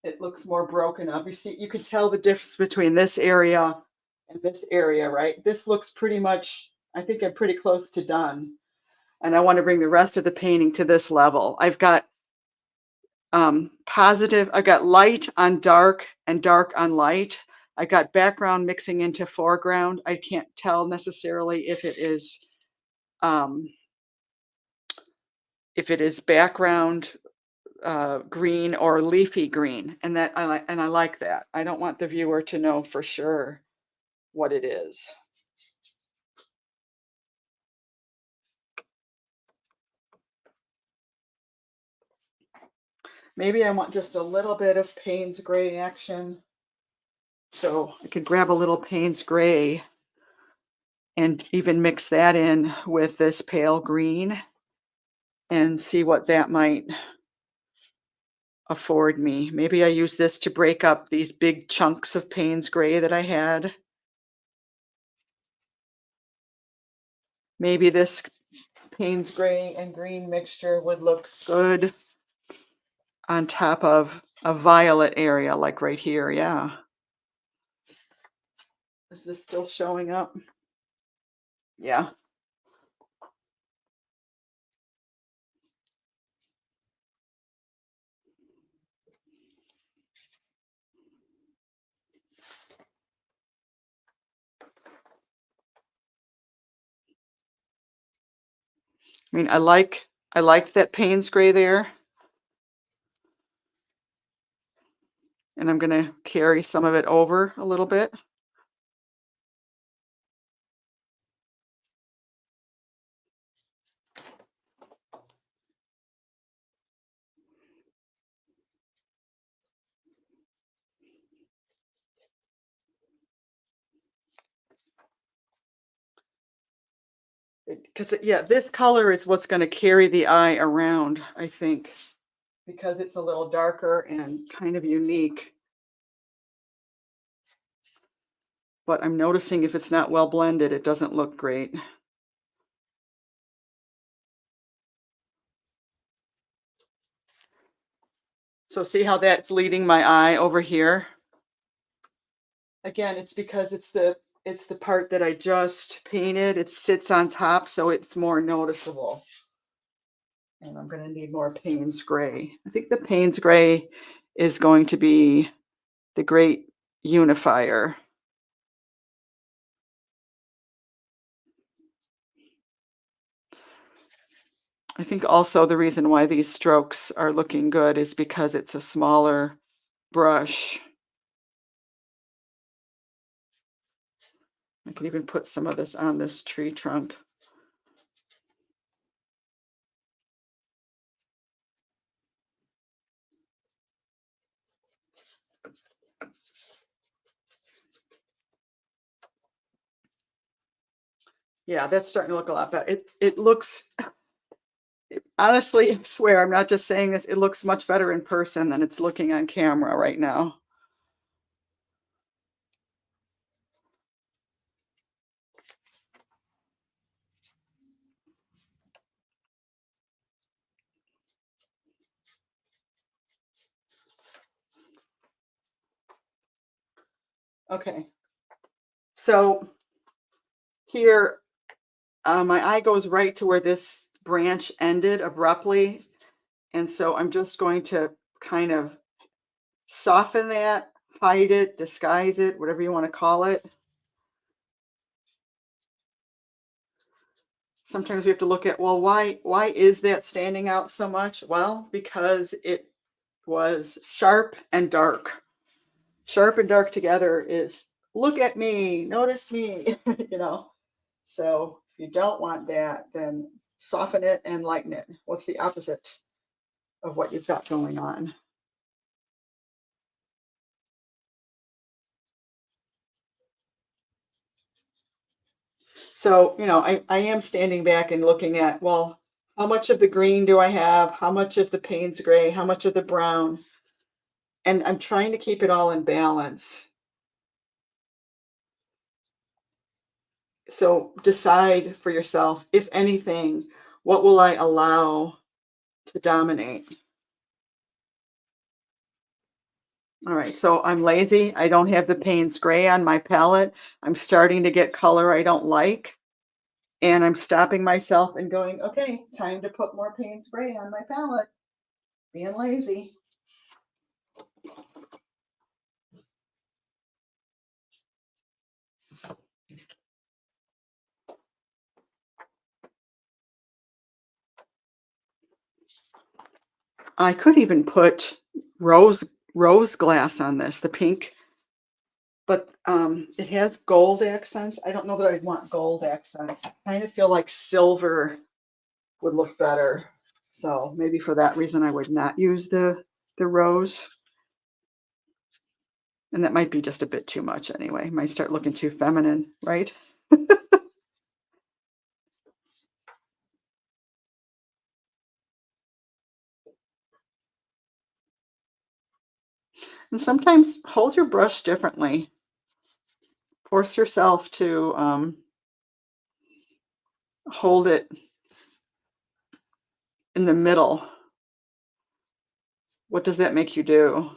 [SPEAKER 1] It looks more broken up. You see, you can tell the difference between this area and this area, right? This looks pretty much, I think I'm pretty close to done. And I want to bring the rest of the painting to this level. I've got I've got light on dark and dark on light. I got background mixing into foreground. I can't tell necessarily um, if it is background green or leafy green, and that I like that. I don't want the viewer to know for sure what it is. Maybe I want just a little bit of Payne's gray action. So I could grab a little Payne's gray and even mix that in with this pale green and see what that might afford me. Maybe I use this to break up these big chunks of Payne's gray that I had. Maybe this Payne's gray and green mixture would look good on top of a violet area, like right here. Yeah. Is this still showing up? Yeah. I mean, I liked that Payne's gray there. And I'm going to carry some of it over a little bit. Because, yeah, this color is what's going to carry the eye around, I think, because it's a little darker and kind of unique. But I'm noticing if it's not well blended, it doesn't look great. So see how that's leading my eye over here? Again, it's because it's the part that I just painted. It sits on top, so it's more noticeable. And I'm going to need more Payne's gray. I think the Payne's gray is going to be the great unifier. I think also the reason why these strokes are looking good is because it's a smaller brush. I can even put some of this on this tree trunk. Yeah, that's starting to look a lot better. It looks, honestly, I swear, I'm not just saying this, it looks much better in person than it's looking on camera right now. Okay. So here My eye goes right to where this branch ended abruptly, and so I'm just going to kind of soften that, hide it, disguise it, whatever you want to call it. Sometimes we have to look at, well, why is that standing out so much? Well, because it was sharp and dark. Sharp and dark together is look at me, notice me, you know. So if you don't want that, then soften it and lighten it. What's the opposite of what you've got going on? So, I am standing back and looking at, well, how much of the green do I have? How much of the Payne's gray? How much of the brown? And I'm trying to keep it all in balance. So decide for yourself, if anything, what will I allow to dominate? All right, so I'm lazy. I don't have the Payne's gray on my palette. I'm starting to get color I don't like. And I'm stopping myself and going, okay, time to put more Payne's gray on my palette. Being lazy. I could even put rose rose glass on this, the pink, but it has gold accents. I don't know that I'd want gold accents. I kind of feel like silver would look better. So maybe for that reason, I would not use the rose. And that might be just a bit too much anyway. Might start looking too feminine, right? And sometimes hold your brush differently. Force yourself to hold it in the middle. What does that make you do?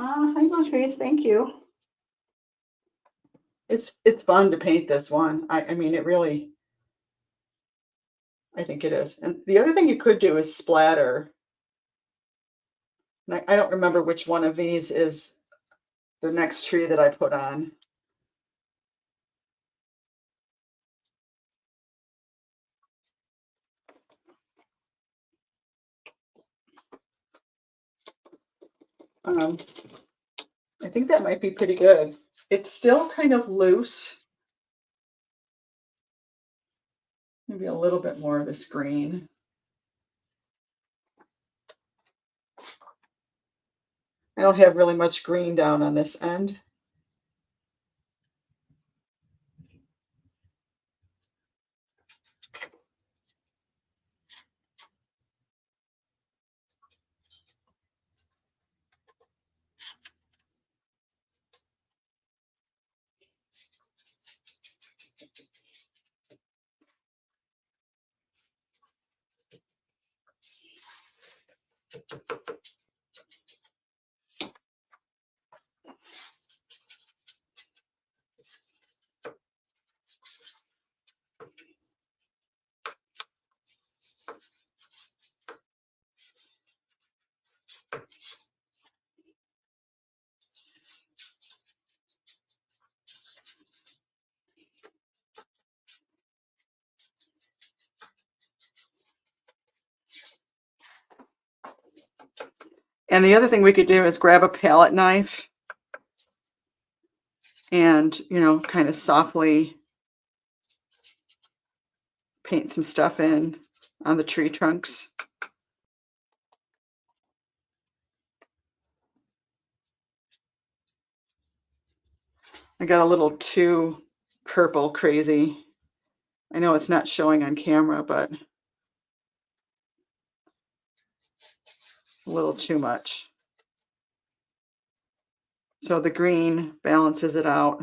[SPEAKER 1] Hi, Latrice. Thank you. It's fun to paint this one. I mean, it really, I think it is. And the other thing you could do is splatter. And I don't remember which one of these is the next tree that I put on. Um, I think that might be pretty good. It's still kind of loose. Maybe a little bit more of this green. I don't have really much green down on this end. And the other thing we could do is grab a palette knife and, kind of softly paint some stuff in on the tree trunks. I got a little too purple crazy. I know it's not showing on camera, but a little too much. So the green balances it out.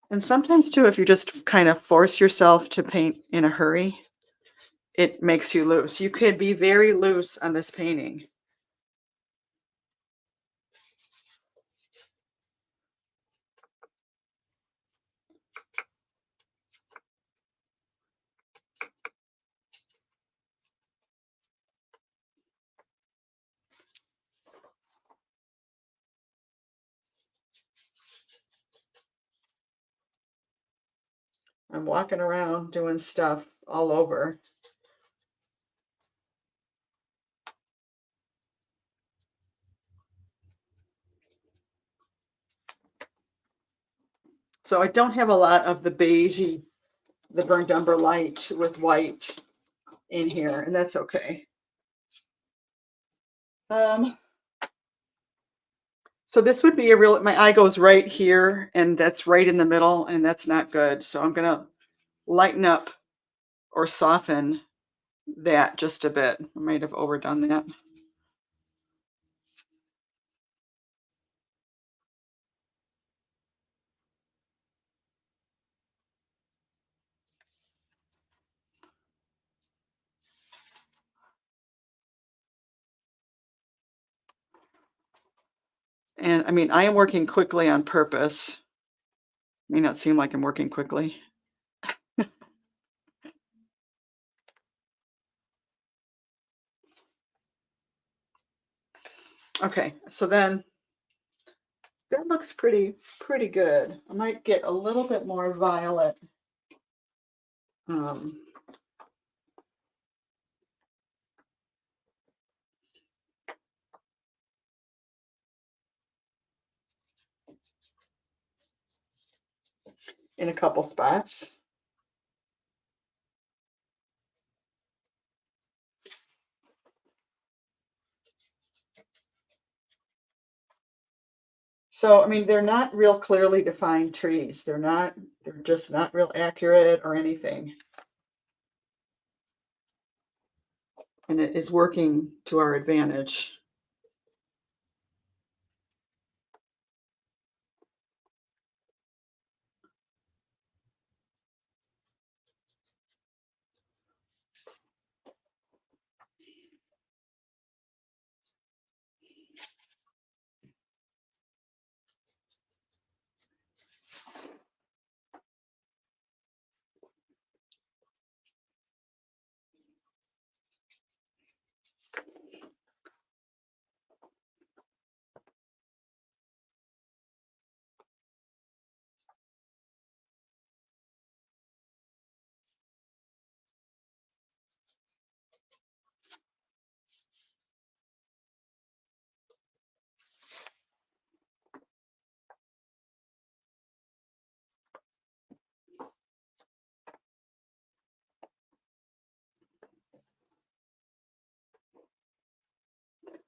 [SPEAKER 1] And sometimes too, if you just kind of force yourself to paint in a hurry, it makes you loose. You could be very loose on this painting. I'm walking around doing stuff all over. So I don't have a lot of the beigey, the burnt umber light with white in here, and that's okay. So this would be my eye goes right here, and that's right in the middle, and that's not good. So I'm gonna lighten up or soften that just a bit. I might have overdone that. And I mean, I am working quickly on purpose. May not seem like I'm working quickly. Okay, so then that looks pretty good. I might get a little bit more violet. Um, in a couple spots. So, I mean, they're not real clearly defined trees. They're just not real accurate or anything. And it is working to our advantage.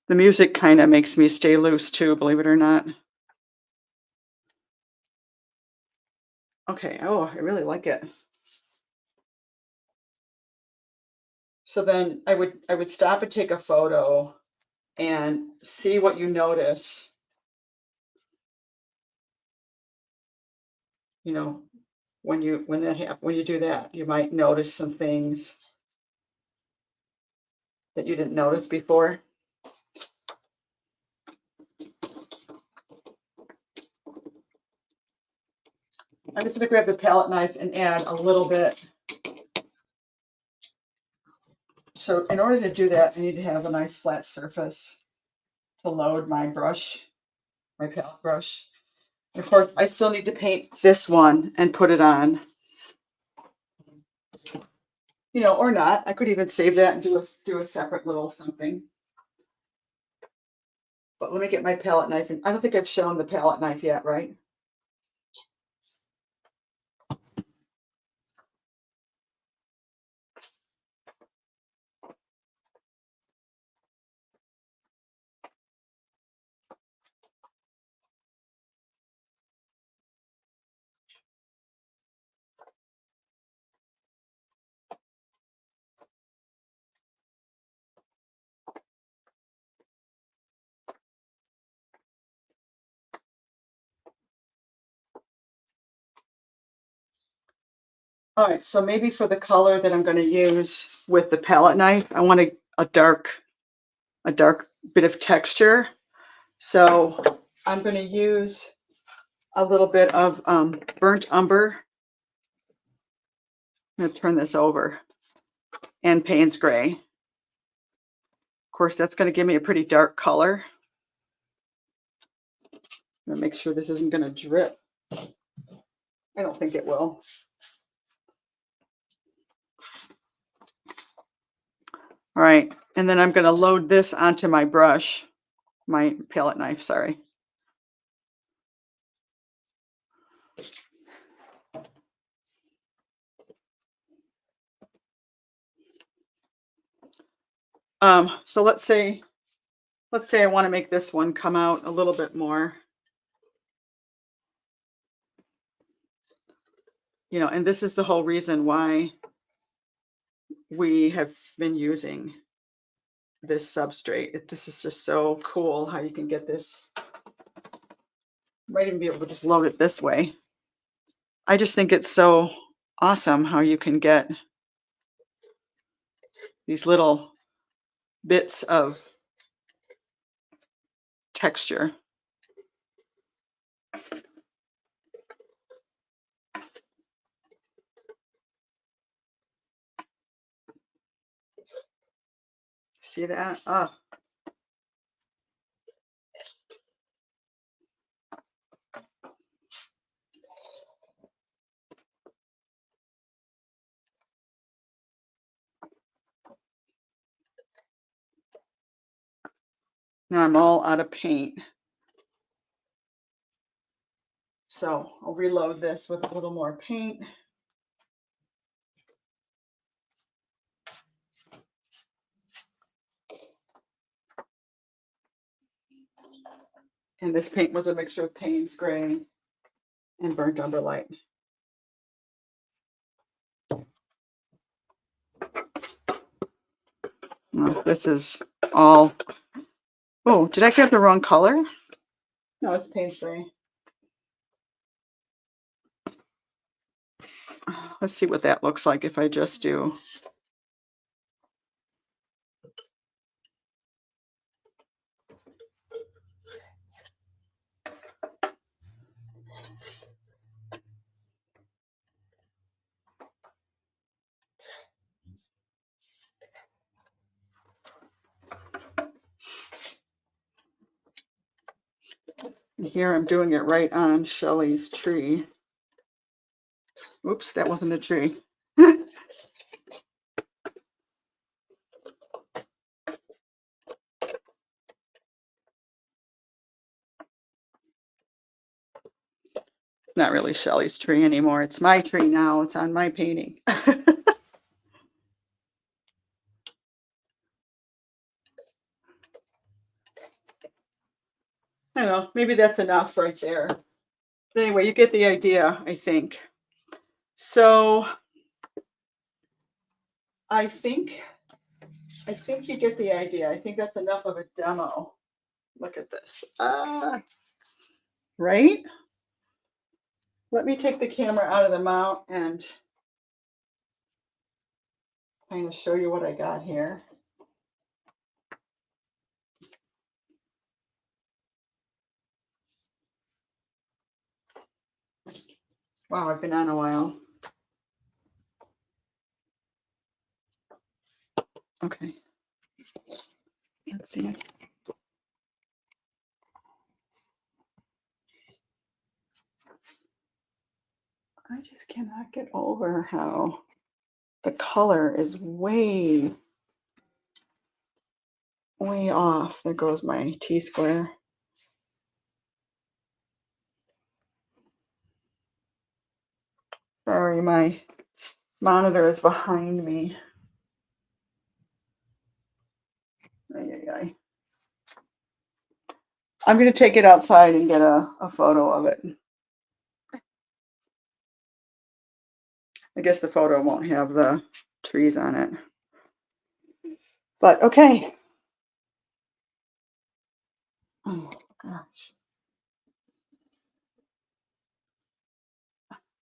[SPEAKER 1] The music kind of makes me stay loose too, believe it or not. Okay, oh, I really like it. So then I would stop and take a photo and see what you notice. You know, when you do that, you might notice some things that you didn't notice before. I'm just gonna grab the palette knife and add a little bit. So in order to do that, I need to have a nice flat surface to load my brush, my palette brush. And of course, I still need to paint this one and put it on. you know, or not. I could even save that and do a separate little something. But let me get my palette knife. And I don't think I've shown the palette knife yet, right? All right, so maybe for the color that I'm going to use with the palette knife, I want a dark bit of texture. So I'm going to use a little bit of burnt umber. I'm going to turn this over, and Payne's Gray. Of course, that's going to give me a pretty dark color. I'm going to make sure this isn't going to drip. I don't think it will. All right, and then I'm going to load this onto my brush, my palette knife, sorry. So let's say I want to make this one come out a little bit more. You know, and this is the whole reason why we have been using this substrate. This is just so cool how you can get this. You might even be able to just load it this way. I just think it's so awesome how you can get these little bits of texture. See that? Oh. Now I'm all out of paint. So I'll reload this with a little more paint. And this paint was a mixture of Payne's Gray and Burnt Umber Light. Well, this is all. Oh, did I grab the wrong color? No, it's Payne's Gray. Let's see what that looks like if I just do. Here I'm doing it right on Shelley's tree. Oops, that wasn't a tree. Not really Shelley's tree anymore. It's my tree now. It's on my painting. I don't know. Maybe that's enough right there. But anyway, you get the idea, I think. So I think you get the idea. I think that's enough of a demo. Look at this. Right? Let me take the camera out of the mount and kind of show you what I got here. Wow, I've been on a while. Okay. Let's see. I just cannot get over how the color is way, way off. There goes my T-square. Sorry, my monitor is behind me. Ay, ay, ay. I'm going to take it outside and get a photo of it. I guess the photo won't have the trees on it. But okay. Oh, gosh.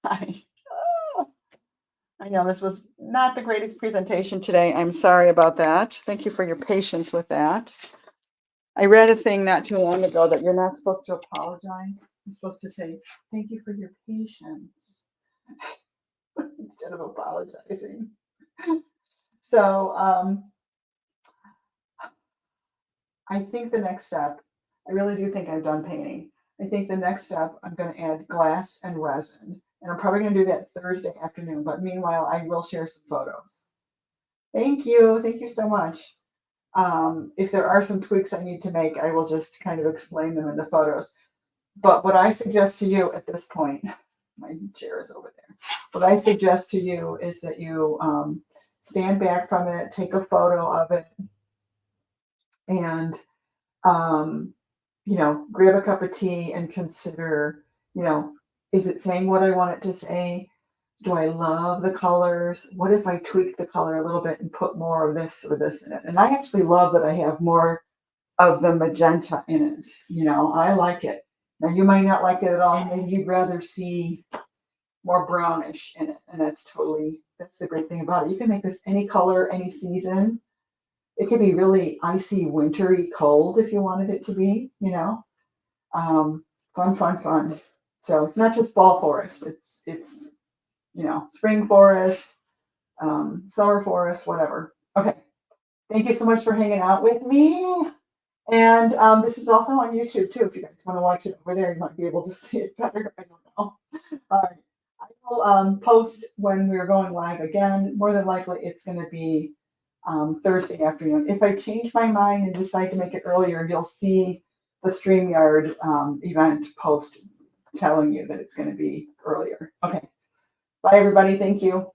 [SPEAKER 1] I know this was not the greatest presentation today. I'm sorry about that. Thank you for your patience with that. I read a thing not too long ago that you're not supposed to apologize. You're supposed to say, thank you for your patience instead of apologizing. So I think the next step, I really do think I've done painting. I think the next step, I'm going to add glass and resin. And I'm probably going to do that Thursday afternoon. But meanwhile, I will share some photos. Thank you. Thank you so much. If there are some tweaks I need to make, I will just kind of explain them in the photos. But what I suggest to you at this point, my chair is over there. What I suggest to you is that you stand back from it, take a photo of it, and grab a cup of tea and consider, is it saying what I want it to say? Do I love the colors? What if I tweak the color a little bit and put more of this or this in it? And I actually love that I have more of the magenta in it. I like it. Now you might not like it at all. Maybe you'd rather see more brownish in it. And that's the great thing about it. You can make this any color, any season. It could be really icy, wintry, cold if you wanted it to be, fun, fun, fun. So it's not just fall forest. It's spring forest, summer forest, whatever. Okay. Thank you so much for hanging out with me. And this is also on YouTube too. If you guys want to watch it over there, you might be able to see it better. I don't know. All right. I will post when we're going live again. More than likely, it's going to be Thursday afternoon. If I change my mind and decide to make it earlier, you'll see the StreamYard event post telling you that it's going to be earlier. Okay. Bye, everybody. Thank you.